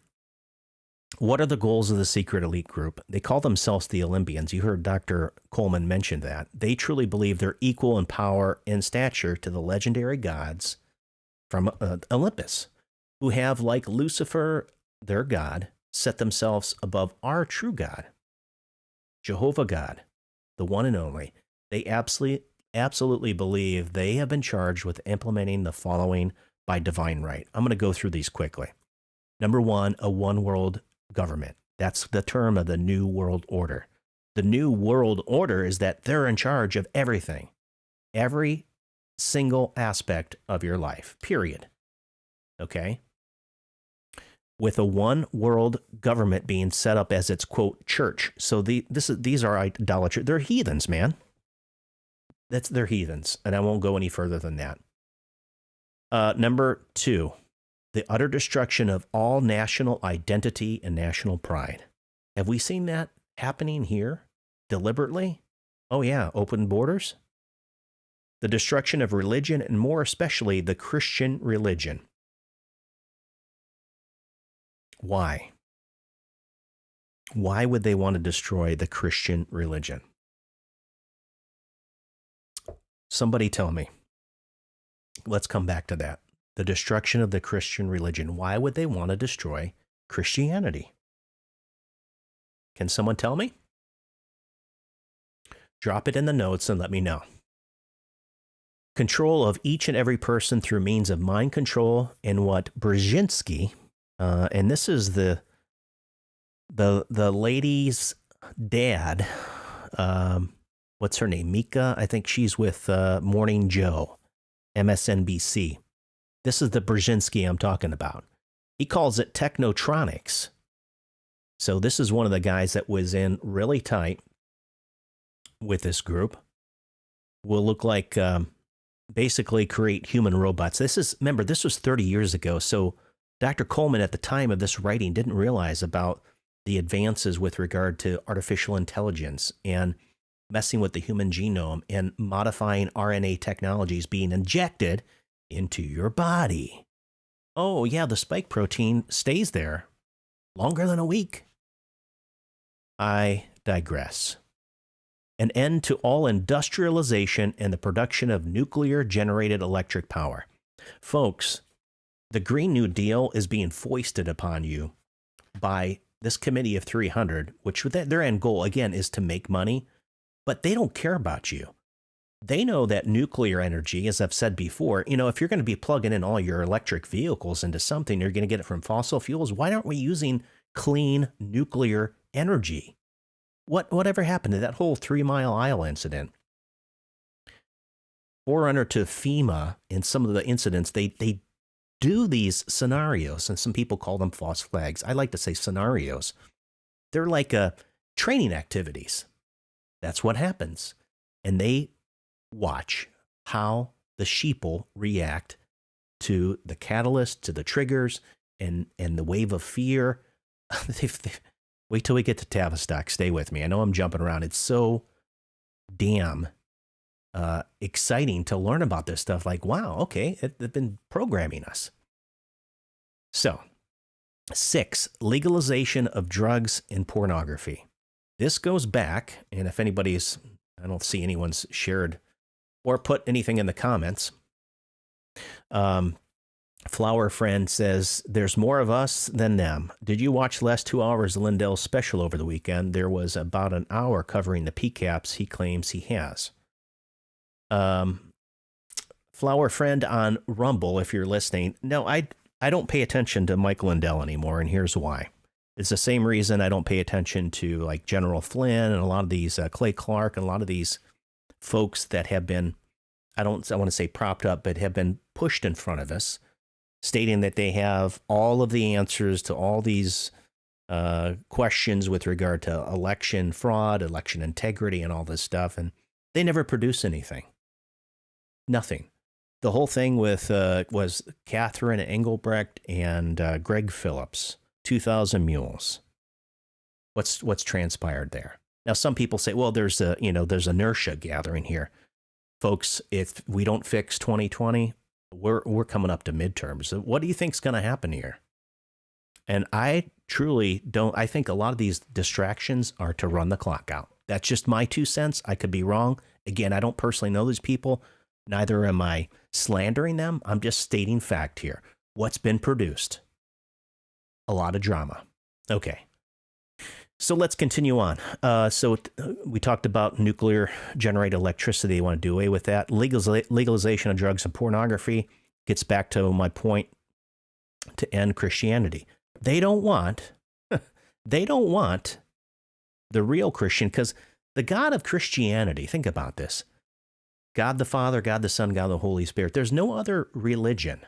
What are the goals of the secret elite group? They call themselves the Olympians. You heard Dr. Coleman mention that. They truly believe they're equal in power and stature to the legendary gods from Olympus, who have, like Lucifer, their god, set themselves above our true God, Jehovah God, the one and only. They absolutely believe they have been charged with implementing the following by divine right. I'm going to go through these quickly. Number one, a one world government. That's the term of the New World Order. The New World Order is that they're in charge of everything, every single aspect of your life, period. Okay? With a one world government being set up as its, quote, church. So these are idolatry. They're heathens, man. They're heathens, and I won't go any further than that. Number two, the utter destruction of all national identity and national pride. Have we seen that happening here deliberately? Oh yeah, open borders. The destruction of religion, and more especially the Christian religion. Why? Why would they want to destroy the Christian religion? Somebody tell me. Let's come back to that. The destruction of the Christian religion. Why would they want to destroy Christianity? Can someone tell me? Drop it in the notes and let me know. Control of each and every person through means of mind control and what Brzezinski, and this is the lady's dad. What's her name? Mika. I think she's with Morning Joe, MSNBC. This is the Brzezinski I'm talking about. He calls it technotronics. So this is one of the guys that was in really tight with this group. Will look like basically create human robots. Remember, this was 30 years ago. So Dr. Coleman at the time of this writing didn't realize about the advances with regard to artificial intelligence and messing with the human genome and modifying RNA technologies being injected into your body. Oh, yeah, the spike protein stays there longer than a week. I digress. An end to all industrialization and the production of nuclear-generated electric power. Folks, the Green New Deal is being foisted upon you by this Committee of 300, which their end goal, again, is to make money, but they don't care about you. They know that nuclear energy, as I've said before, if you're going to be plugging in all your electric vehicles into something, you're going to get it from fossil fuels. Why aren't we using clean nuclear energy? Whatever happened to that whole 3 Mile Isle incident? Forerunner to FEMA in some of the incidents, they do these scenarios, and some people call them false flags. I like to say scenarios. They're like training activities. That's what happens. And they watch how the sheeple react to the catalyst, to the triggers, and the wave of fear. Wait till we get to Tavistock. Stay with me. I know I'm jumping around. It's so damn exciting to learn about this stuff. Like, wow, okay, they've been programming us. So, 6, legalization of drugs and pornography. This goes back, and if anybody's, I don't see anyone's shared or put anything in the comments. Flower Friend says, there's more of us than them. Did you watch the last 2 hours of Lindell's special over the weekend? There was about an hour covering the PCAPs he claims he has. Flower Friend on Rumble, if you're listening. No, I don't pay attention to Mike Lindell anymore, and here's why. It's the same reason I don't pay attention to like General Flynn and a lot of these Clay Clark and a lot of these folks that have been, I want to say propped up, but have been pushed in front of us, stating that they have all of the answers to all these questions with regard to election fraud, election integrity, and all this stuff, and they never produce anything. Nothing. The whole thing with was Catherine Engelbrecht and Greg Phillips, 2,000 Mules. What's transpired there? Now, some people say, well, there's inertia gathering here. Folks, if we don't fix 2020, we're coming up to midterms. So what do you think's going to happen here? And I truly don't. I think a lot of these distractions are to run the clock out. That's just my 2 cents. I could be wrong. Again, I don't personally know these people. Neither am I slandering them. I'm just stating fact here. What's been produced? A lot of drama. Okay. So let's continue on. We talked about nuclear generated electricity. They want to do away with that. Legalization of drugs and pornography gets back to my point to end Christianity. They don't want the real Christian, because the God of Christianity, think about this. God the Father, God the Son, God the Holy Spirit. There's no other religion.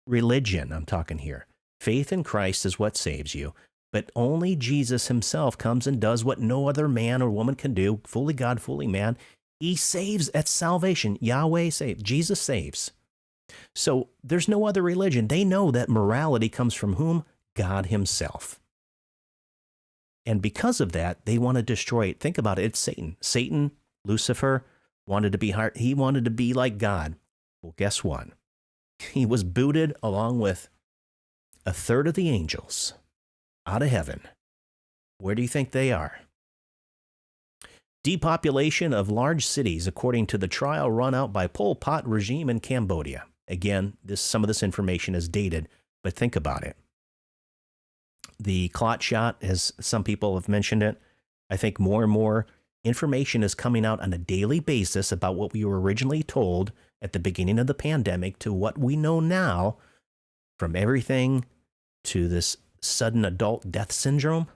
Religion, I'm talking here. Faith in Christ is what saves you. But only Jesus himself comes and does what no other man or woman can do. Fully God, fully man. He saves. That's salvation. Yahweh saves. Jesus saves. So there's no other religion. They know that morality comes from whom? God himself. And because of that, they want to destroy it. Think about it. It's Satan. Satan, Lucifer, wanted to be hard. He wanted to be like God. Well, guess what? He was booted along with a third of the angels out of heaven. Where do you think they are? Depopulation of large cities, according to the trial run out by Pol Pot regime in Cambodia. Again, some of this information is dated, but think about it. The clot shot, as some people have mentioned it, I think more and more information is coming out on a daily basis about what we were originally told at the beginning of the pandemic to what we know now, from everything to this sudden adult death syndrome.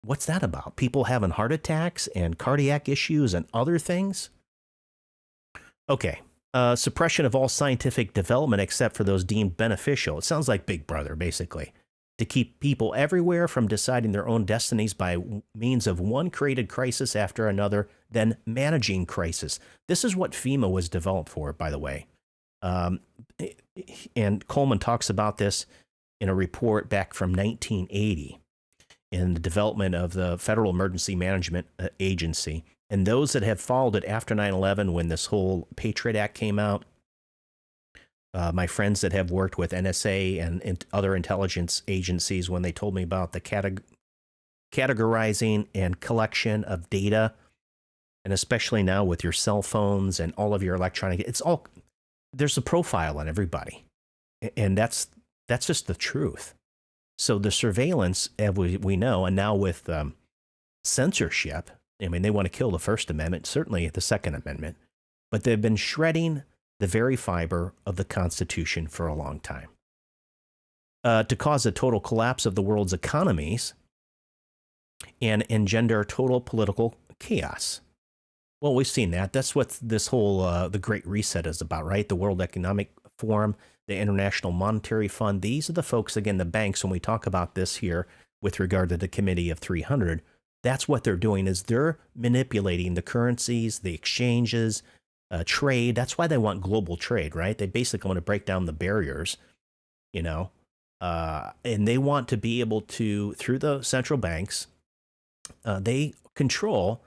What's that about? People having heart attacks and cardiac issues and other things? Okay. Suppression of all scientific development except for those deemed beneficial. It sounds like Big Brother, basically. To keep people everywhere from deciding their own destinies by means of one created crisis after another, then managing crisis. This is what FEMA was developed for, by the way. And Coleman talks about this in a report back from 1980 in the development of the Federal Emergency Management Agency. And those that have followed it after 9/11, when this whole Patriot Act came out, my friends that have worked with NSA and other intelligence agencies, when they told me about the categorizing and collection of data, and especially now with your cell phones and all of your electronic, there's a profile on everybody. And that's just the truth. So the surveillance, as we know, and now with censorship, I mean, they want to kill the First Amendment, certainly the Second Amendment, but they've been shredding the very fiber of the Constitution for a long time. To cause a total collapse of the world's economies, and engender total political chaos. Well, we've seen that. That's what this whole the Great Reset is about, right? The World Economic Forum, the International Monetary Fund. These are the folks, again, the banks, when we talk about this here with regard to the Committee of 300, that's what they're doing is they're manipulating the currencies, the exchanges, trade. That's why they want global trade, right? They basically want to break down the barriers, you know, and they want to be able to, through the central banks, they control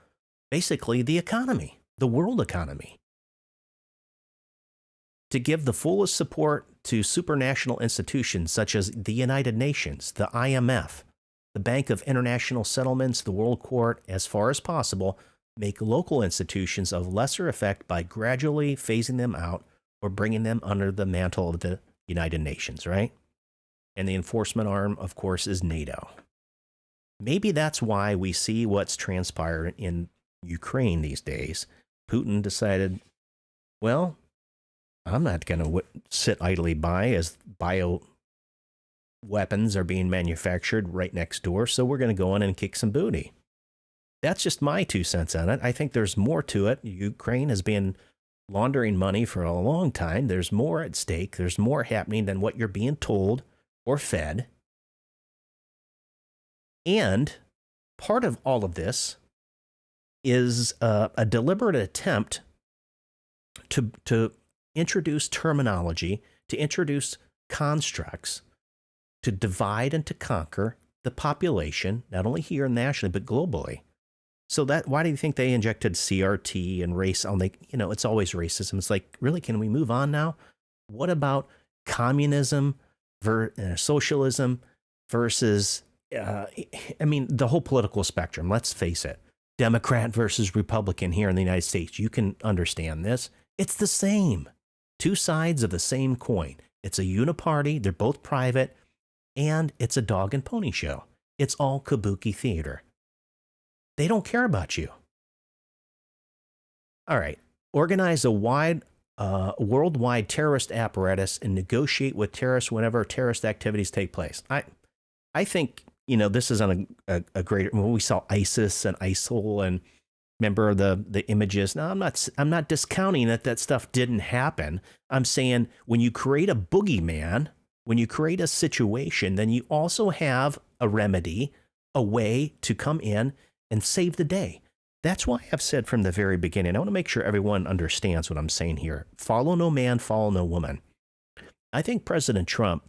basically the economy, the world economy, to give the fullest support to supranational institutions such as the United Nations, the IMF, the Bank of International Settlements, the World Court, as far as possible, make local institutions of lesser effect by gradually phasing them out or bringing them under the mantle of the United Nations, right? And the enforcement arm, of course, is NATO. Maybe that's why we see what's transpired in Ukraine these days. Putin decided, well, I'm not going to sit idly by as bio weapons are being manufactured right next door, so we're going to go in and kick some booty. That's just my 2 cents on it. I think there's more to it. Ukraine has been laundering money for a long time. There's more at stake. There's more happening than what you're being told or fed. And part of all of this is a deliberate attempt to introduce terminology, to introduce constructs, to divide and to conquer the population, not only here nationally, but globally. So that, why do you think they injected CRT and race on it's always racism. It's like, really, can we move on now? What about communism, socialism versus, the whole political spectrum, let's face it. Democrat versus Republican here in the United States. You can understand this. It's the same. 2 sides of the same coin. It's a uniparty. They're both private. And it's a dog and pony show. It's all kabuki theater. They don't care about you. All right. Organize a worldwide terrorist apparatus and negotiate with terrorists whenever terrorist activities take place. I think, this is on a greater, when we saw ISIS and ISIL and remember the images. Now, I'm not discounting that stuff didn't happen. I'm saying when you create a boogeyman, when you create a situation, then you also have a remedy, a way to come in and save the day. That's why I've said from the very beginning, I want to make sure everyone understands what I'm saying here. Follow no man, follow no woman. I think President Trump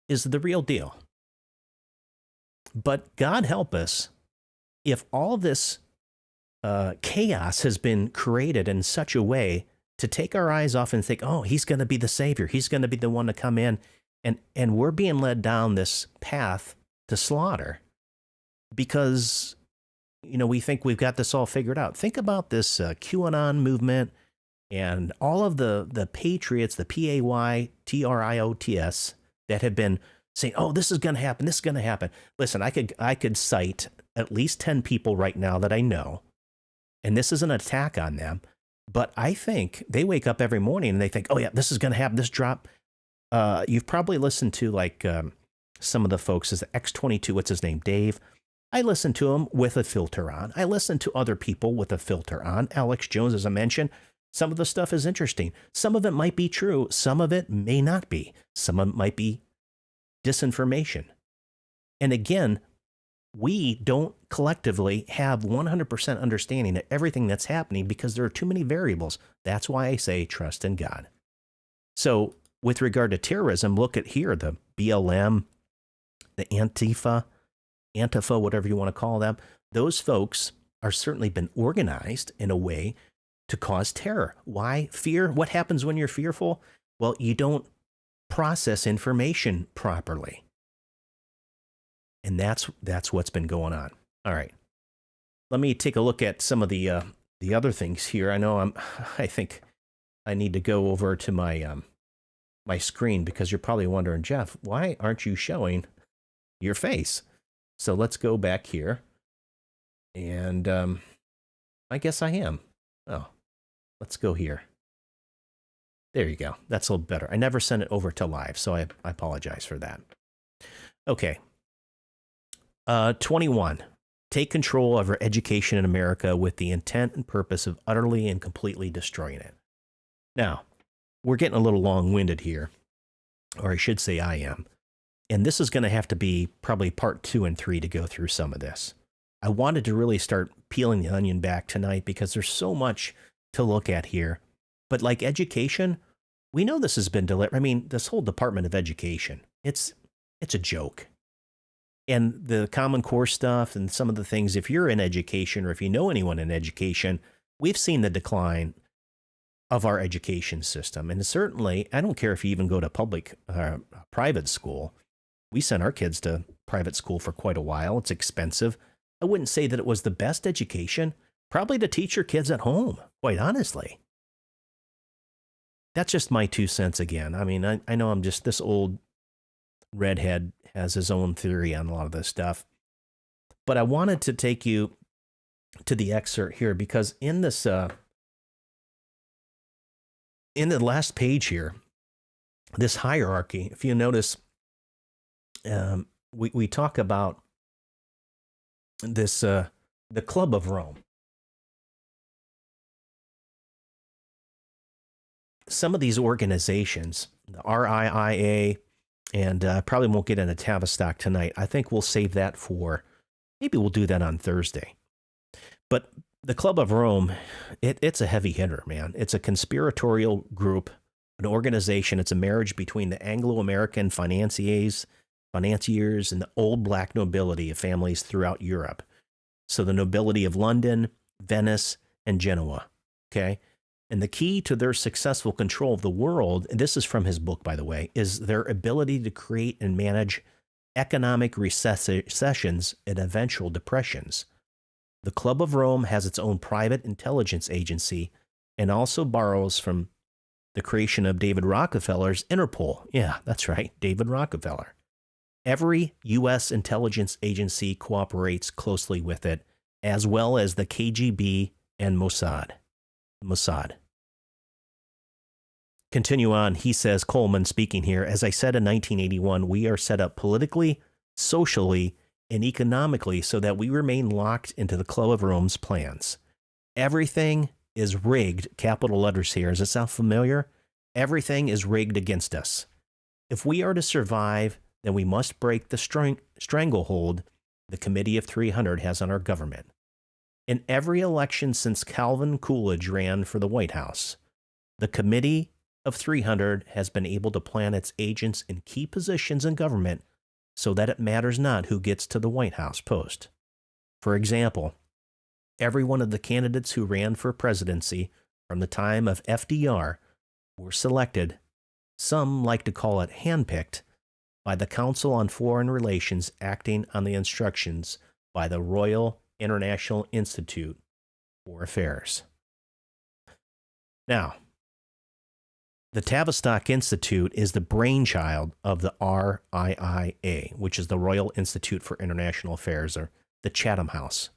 is the real deal. But God help us if all this chaos has been created in such a way to take our eyes off and think, oh, he's going to be the savior. He's going to be the one to come in. And we're being led down this path to slaughter because, we think we've got this all figured out. Think about this QAnon movement and all of the patriots, the PAYTRIOTS that have been saying, oh, this is going to happen. This is going to happen. Listen, I could cite at least 10 people right now that I know, and this is an attack on them. But I think they wake up every morning and they think, oh, yeah, this is going to happen, this drop. You've probably listened to some of the folks, is the X22, what's his name, Dave? I listen to him with a filter on. I listen to other people with a filter on. Alex Jones, as I mentioned, some of the stuff is interesting. Some of it might be true. Some of it may not be. Some of it might be disinformation. And again, we don't collectively have 100% understanding of everything that's happening because there are too many variables. That's why I say trust in God. So with regard to terrorism, look at here, the BLM, the Antifa, whatever you want to call them. Those folks are certainly been organized in a way to cause terror. Why? Fear. What happens when you're fearful? Well, you don't process information properly. And that's what's been going on. All right. Let me take a look at some of the other things here. I think I need to go over to my my screen because you're probably wondering, Jeff, why aren't you showing your face? So let's go back here. And I guess I am. Oh, let's go here. There you go. That's a little better. I never sent it over to live, so I apologize for that. Okay. 21. Take control of our education in America with the intent and purpose of utterly and completely destroying it. Now, we're getting a little long-winded here, or I should say I am. And this is going to have to be probably part 2 and 3 to go through some of this. I wanted to really start peeling the onion back tonight because there's so much to look at here. But like education, we know this has been delivered. I mean, this whole Department of Education, it's a joke. And the Common Core stuff and some of the things, if you're in education or if you know anyone in education, we've seen the decline of our education system. And certainly, I don't care if you even go to private school. We sent our kids to private school for quite a while. It's expensive. I wouldn't say that it was the best education, probably to teach your kids at home, quite honestly. That's just my 2 cents again. I mean, I know I'm just this old redhead has his own theory on a lot of this stuff. But I wanted to take you to the excerpt here because in this, in the last page here, this hierarchy, if you notice, we talk about this, the Club of Rome. Some of these organizations, the RIIA, and probably won't get into Tavistock tonight. I think we'll save that maybe we'll do that on Thursday. But the Club of Rome, it's a heavy hitter, man. It's a conspiratorial group, an organization. It's a marriage between the Anglo-American financiers and the old black nobility of families throughout Europe. So the nobility of London, Venice, and Genoa, okay? And the key to their successful control of the world, and this is from his book, by the way, is their ability to create and manage economic recessions and eventual depressions. The Club of Rome has its own private intelligence agency and also borrows from the creation of David Rockefeller's Interpol. Yeah, that's right, David Rockefeller. Every U.S. intelligence agency cooperates closely with it, as well as the KGB and Mossad. Continue on, he says, Coleman speaking here, as I said in 1981, we are set up politically, socially, and economically so that we remain locked into the Club of Rome's plans. Everything is rigged, capital letters here. Does it sound familiar? Everything is rigged against us. If we are to survive, then we must break the stranglehold the Committee of 300 has on our government. In every election since Calvin Coolidge ran for the White House, the Committee of 300 has been able to plant its agents in key positions in government so that it matters not who gets to the White House post. For example, every one of the candidates who ran for presidency from the time of FDR were selected, some like to call it handpicked, by the Council on Foreign Relations acting on the instructions by the Royal International Institute for Affairs. Now, the Tavistock Institute is the brainchild of the RIIA, which is the Royal Institute for International Affairs, or the Chatham House.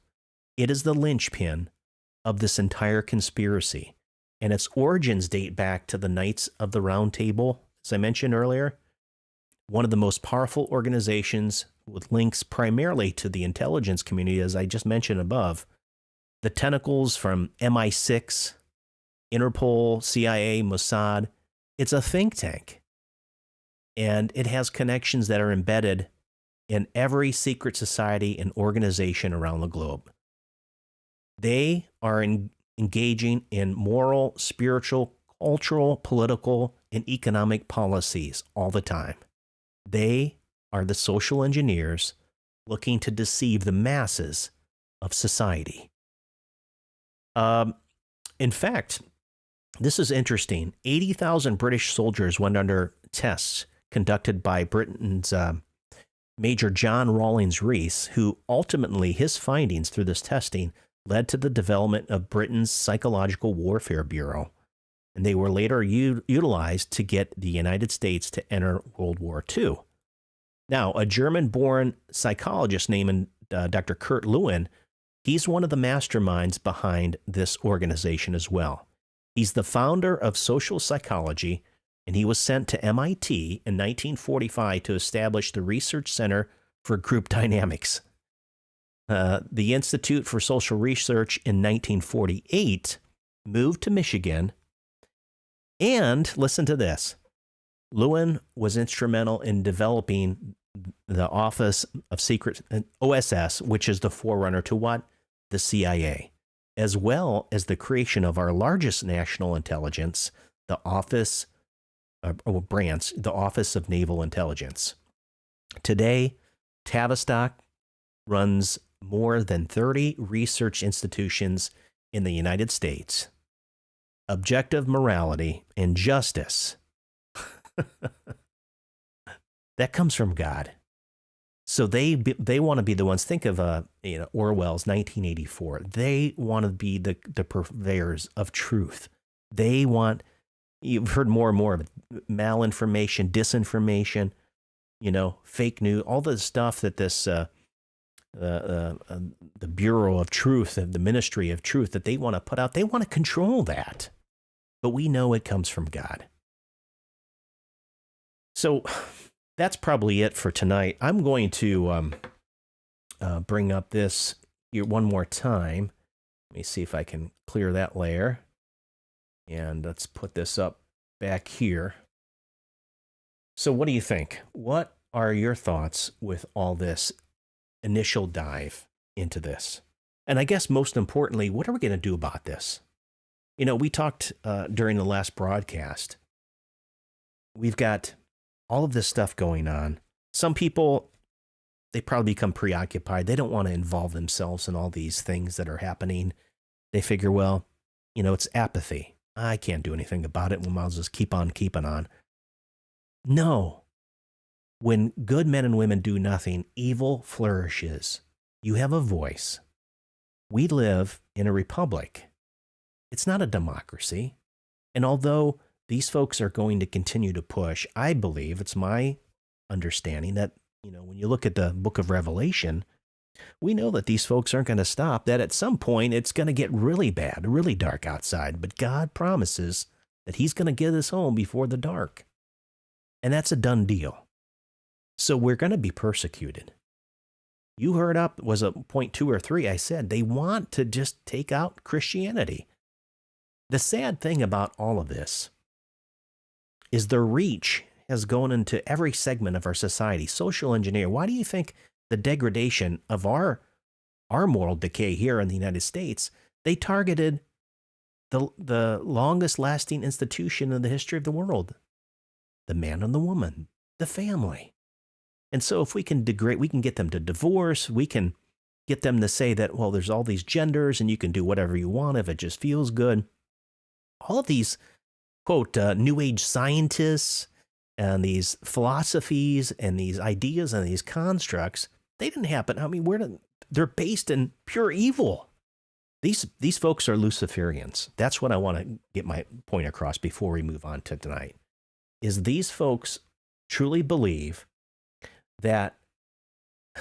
It is the linchpin of this entire conspiracy, and its origins date back to the Knights of the Round Table, as I mentioned earlier, one of the most powerful organizations with links primarily to the intelligence community, as I just mentioned above. The tentacles from MI6, Interpol, CIA, Mossad. It's a think tank. And it has connections that are embedded in every secret society and organization around the globe. They are engaging in moral, spiritual, cultural, political, and economic policies all the time. They are the social engineers looking to deceive the masses of society. In fact, this is interesting. 80,000 British soldiers went under tests conducted by Britain's Major John Rawlings Rees, who ultimately, his findings through this testing led to the development of Britain's Psychological Warfare Bureau. And they were later utilized to get the United States to enter World War II. Now, a German-born psychologist named Dr. Kurt Lewin, he's one of the masterminds behind this organization as well. He's the founder of social psychology, and he was sent to MIT in 1945 to establish the Research Center for Group Dynamics. The Institute for Social Research in 1948 moved to Michigan. And listen to this. Lewin was instrumental in developing the Office of Secret, OSS, which is the forerunner to what? The CIA, as well as the creation of our largest national intelligence, the Office, branch, the Office of Naval Intelligence. Today, Tavistock runs more than 30 research institutions in the United States. Objective morality and justice. That comes from God. So they want to be the ones. Think of Orwell's 1984. They want to be the purveyors of truth. They want. You've heard more and more of it, malinformation, disinformation, fake news, all the stuff that this the Bureau of Truth, the Ministry of Truth, that they want to put out. They want to control that, but we know it comes from God. So that's probably it for tonight. I'm going to bring up this here one more time. Let me see if I can clear that layer. And let's put this up back here. So what do you think? What are your thoughts with all this initial dive into this? And I guess most importantly, what are we going to do about this? We talked during the last broadcast. We've got all of this stuff going on. Some people, they probably become preoccupied. They don't want to involve themselves in all these things that are happening. They figure, well, it's apathy. I can't do anything about it. We might as well just keep on keeping on. No. When good men and women do nothing, evil flourishes. You have a voice. We live in a republic. It's not a democracy. And although these folks are going to continue to push, I believe, it's my understanding that, when you look at the book of Revelation, we know that these folks aren't going to stop, that at some point it's going to get really bad, really dark outside. But God promises that he's going to get us home before the dark. And that's a done deal. So we're going to be persecuted. You heard up, was a point 2 or 3, I said they want to just take out Christianity. The sad thing about all of this is the reach has gone into every segment of our society. Social engineer. Why do you think the degradation of our moral decay here in the United States, they targeted the longest lasting institution in the history of the world, the man and the woman, the family. And so if we can degrade, we can get them to divorce, we can get them to say that, well, there's all these genders and you can do whatever you want if it just feels good. All of these, quote, new age scientists and these philosophies and these ideas and these constructs, they didn't happen. I mean, they're based in pure evil. These folks are Luciferians. That's what I want to get my point across before we move on to tonight, is these folks truly believe that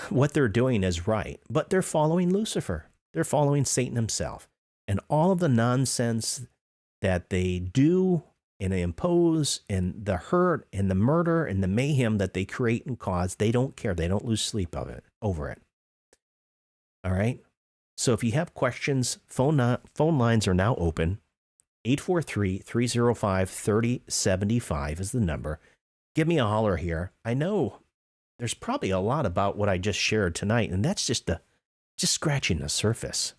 what they're doing is right, but they're following Lucifer. They're following Satan himself. And all of the nonsense that they do and they impose and the hurt and the murder and the mayhem that they create and cause, they don't care. They don't lose sleep over it. All right? So if you have questions, phone lines are now open. 843-305-3075 is the number. Give me a holler here. I know there's probably a lot about what I just shared tonight, and that's just scratching the surface.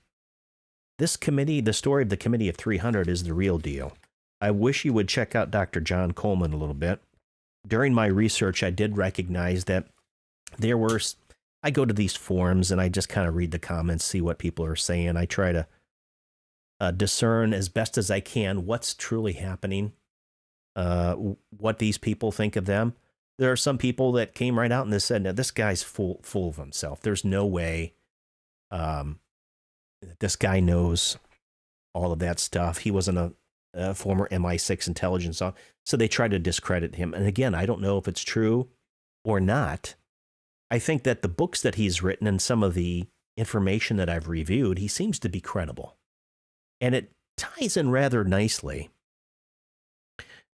This committee, the story of the Committee of 300 is the real deal. I wish you would check out Dr. John Coleman a little bit. During my research, I did recognize that I go to these forums and I just kind of read the comments, see what people are saying. I try to discern as best as I can what's truly happening, what these people think of them. There are some people that came right out and they said, "No, this guy's full of himself. There's no way this guy knows all of that stuff. He wasn't a former MI6 intelligence officer." So they try to discredit him. And again, I don't know if it's true or not. I think that the books that he's written and some of the information that I've reviewed, he seems to be credible. And it ties in rather nicely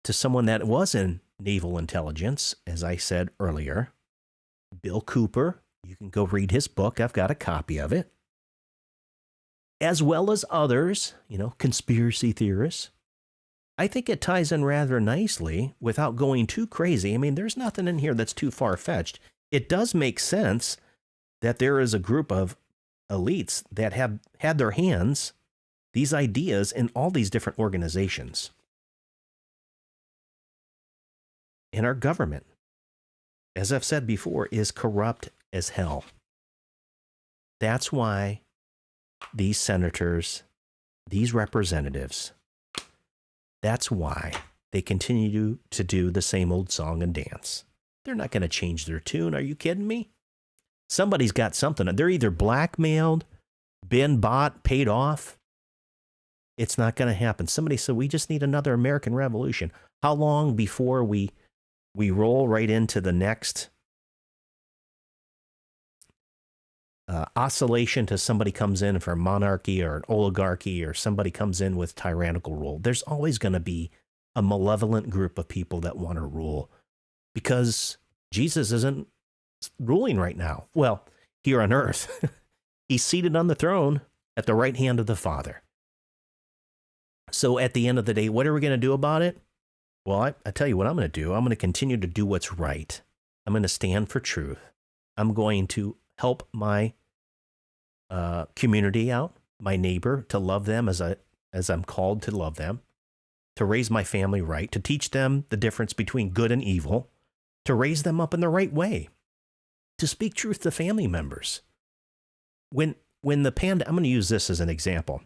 to someone that was in naval intelligence, as I said earlier, Bill Cooper, You can go read his book. I've got a copy of it. As well as others, conspiracy theorists. I think it ties in rather nicely without going too crazy. I mean, there's nothing in here that's too far-fetched. It does make sense that there is a group of elites that have had their hands, these ideas, in all these different organizations. And our government, as I've said before, is corrupt as hell. That's why these senators, these representatives, that's why they continue to do the same old song and dance. They're not going to change their tune. Are you kidding me? Somebody's got something. They're either blackmailed, been bought, paid off. It's not going to happen. Somebody said, we just need another American Revolution. How long before we roll right into the next oscillation to somebody comes in for monarchy or an oligarchy, or somebody comes in with tyrannical rule? There's always going to be a malevolent group of people that want to rule, because Jesus isn't ruling right now. Well, here on earth, he's seated on the throne at the right hand of the Father. So at the end of the day, what are we going to do about it? Well, I tell you what I'm going to do. I'm going to continue to do what's right. I'm going to stand for truth. I'm going to help my community out, my neighbor, to love them as I'm called to love them, to raise my family right, to teach them the difference between good and evil, to raise them up in the right way, to speak truth to family members. When the I'm going to use this as an example.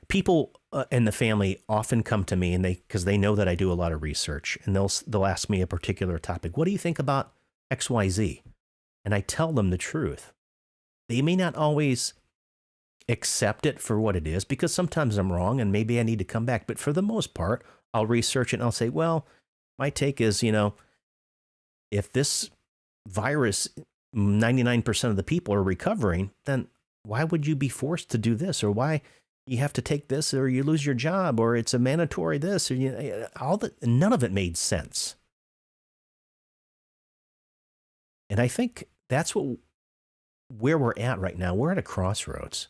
People in the family often come to me, and because they know that I do a lot of research, and they'll ask me a particular topic. What do you think about XYZ? And I tell them the truth. They may not always accept it for what it is, because sometimes I'm wrong and maybe I need to come back. But for the most part, I'll research it and I'll say, well, my take is, if this virus, 99% of the people are recovering, then why would you be forced to do this? Or why you have to take this, or you lose your job, or it's a mandatory this, or none of it made sense. And I think that's where we're at right now. We're at a crossroads.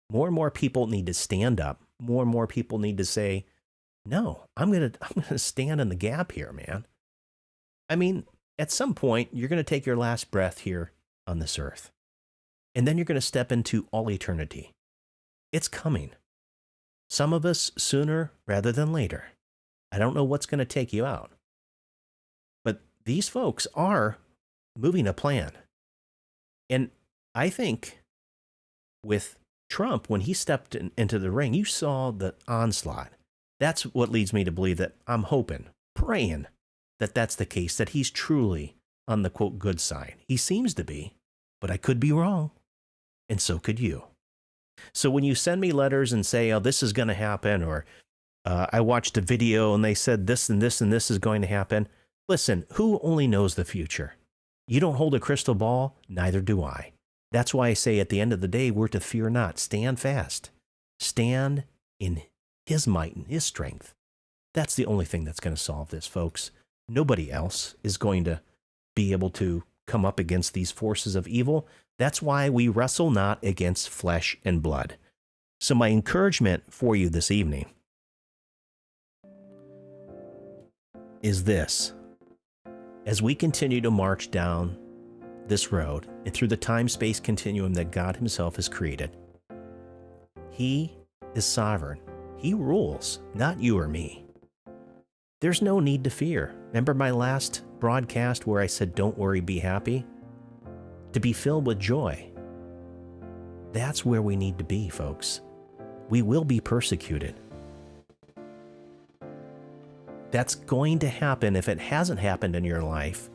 More and more people need to stand up. More and more people need to say, no, I'm gonna stand in the gap here, man. I mean, at some point, you're going to take your last breath here on this earth. And then you're going to step into all eternity. It's coming. Some of us sooner rather than later. I don't know what's going to take you out. But these folks are moving a plan. And I think with Trump, when he stepped into the ring, you saw the onslaught. That's what leads me to believe that I'm hoping, praying that that's the case, that he's truly on the, quote, good side. He seems to be, but I could be wrong. And so could you. So when you send me letters and say, oh, this is going to happen, or I watched a video and they said this and this and this is going to happen. Listen, who only knows the future? You don't hold a crystal ball, neither do I. That's why I say at the end of the day, we're to fear not. Stand fast. Stand in his might and his strength. That's the only thing that's going to solve this, folks. Nobody else is going to be able to come up against these forces of evil. That's why we wrestle not against flesh and blood. So my encouragement for you this evening is this. As we continue to march down this road and through the time-space continuum that God himself has created, he is sovereign. He rules, not you or me. There's no need to fear. Remember my last broadcast where I said, don't worry, be happy? To be filled with joy. That's where we need to be, folks. We will be persecuted. That's going to happen. If it hasn't happened in your life,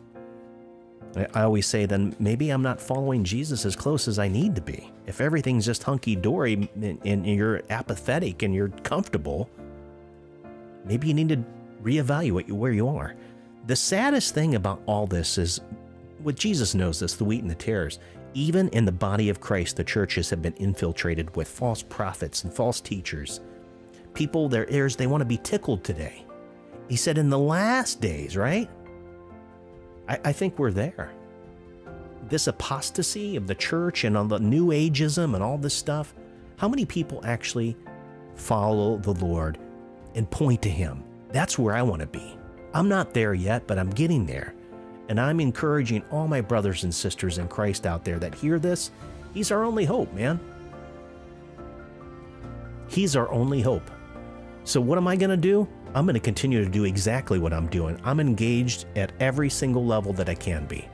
I always say, then maybe I'm not following Jesus as close as I need to be. If everything's just hunky-dory and you're apathetic and you're comfortable, maybe you need to reevaluate where you are. The saddest thing about all this is, what Jesus knows this, the wheat and the tares. Even in the body of Christ, the churches have been infiltrated with false prophets and false teachers. People, their ears, they want to be tickled today. He said in the last days, right? I think we're there. this apostasy of the church and on the new ageism and all this stuff, how many people actually follow the Lord and point to him? That's where I want to be. I'm not there yet, but I'm getting there. And I'm encouraging all my brothers and sisters in Christ out there that hear this. He's our only hope, man. He's our only hope. So what am I going to do? I'm going to continue to do exactly what I'm doing. I'm engaged at every single level that I can be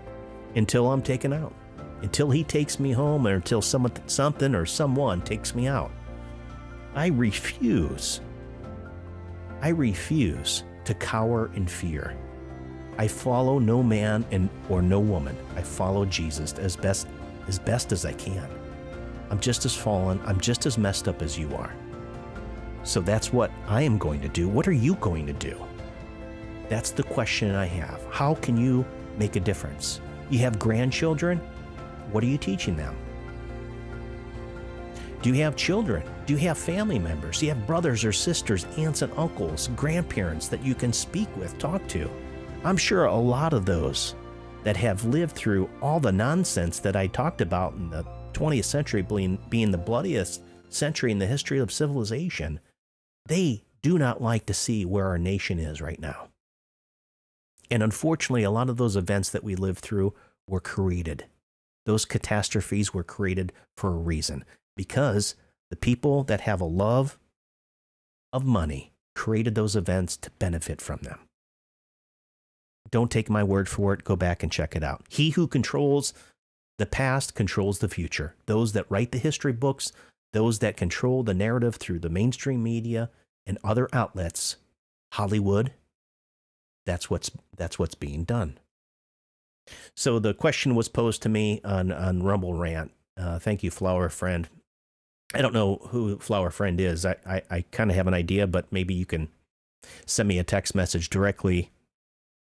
until I'm taken out, until he takes me home, or until something or someone takes me out. I refuse to cower in fear. I follow no man or no woman. I follow Jesus as best as I can. I'm just as fallen. I'm just as messed up as you are. So that's what I am going to do. What are you going to do? That's the question I have. How can you make a difference? You have grandchildren? What are you teaching them? Do you have children? Do you have family members? Do you have brothers or sisters, aunts and uncles, grandparents that you can speak with, talk to? I'm sure a lot of those that have lived through all the nonsense that I talked about in the 20th century being the bloodiest century in the history of civilization, they do not like to see where our nation is right now. And unfortunately, a lot of those events that we lived through were created. Those catastrophes were created for a reason, because the people that have a love of money created those events to benefit from them. Don't take my word for it. Go back and check it out. He who controls the past controls the future. Those that write the history books, those that control the narrative through the mainstream media and other outlets, Hollywood, that's what's being done. So the question was posed to me on Rumble Rant. Thank you, Flower Friend. I don't know who Flower Friend is. I kind of have an idea, but maybe you can send me a text message directly,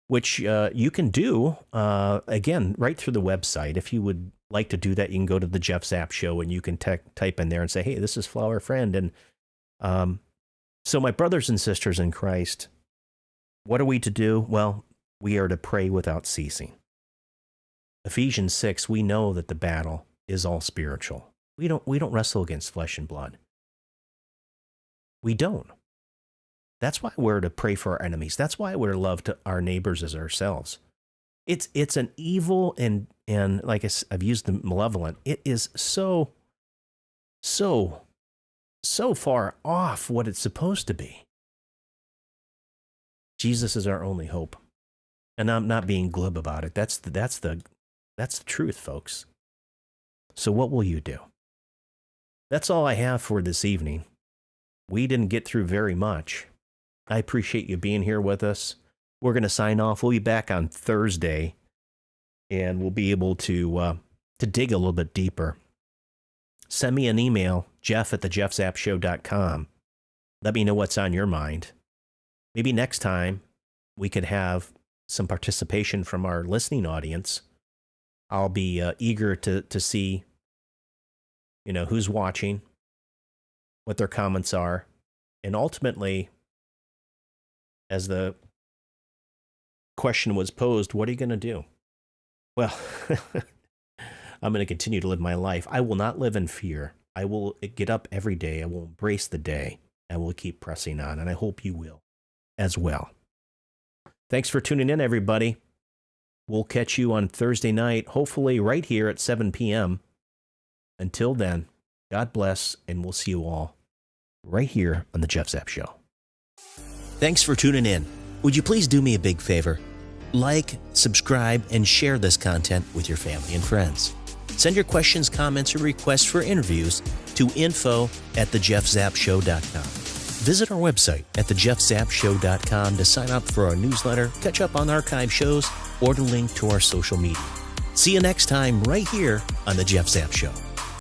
which you can do, again, right through the website. If you would like to do that, you can go to the Jeff Zapp Show and you can type in there and say, hey, this is Flower Friend. And so my brothers and sisters in Christ, what are we to do? Well, we are to pray without ceasing. Ephesians 6, we know that the battle is all spiritual. We don't wrestle against flesh and blood. We don't. That's why we're to pray for our enemies. That's why we're to love to our neighbors as ourselves. It's an evil and like I've used the malevolent. It is so far off what it's supposed to be. Jesus is our only hope, and I'm not being glib about it. That's the truth, folks. So what will you do? That's all I have for this evening. We didn't get through very much. I appreciate you being here with us. We're going to sign off. We'll be back on Thursday, and we'll be able to dig a little bit deeper. Send me an email, jeff@thejeffzappshow.com. Let me know what's on your mind. Maybe next time we could have some participation from our listening audience. I'll be eager to see, who's watching, what their comments are, and ultimately, as the question was posed, what are you going to do? Well, I'm going to continue to live my life. I will not live in fear. I will get up every day. I will embrace the day. I will keep pressing on, and I hope you will as well. Thanks for tuning in, everybody. We'll catch you on Thursday night, hopefully right here at 7 p.m. Until then, God bless, and we'll see you all right here on The Jeff Zapp Show. Thanks for tuning in. Would you please do me a big favor? Like, subscribe, and share this content with your family and friends. Send your questions, comments, or requests for interviews to info@thejeffzappshow.com. Visit our website at thejeffzappshow.com to sign up for our newsletter, catch up on archive shows, or to link to our social media. See you next time right here on The Jeff Zapp Show.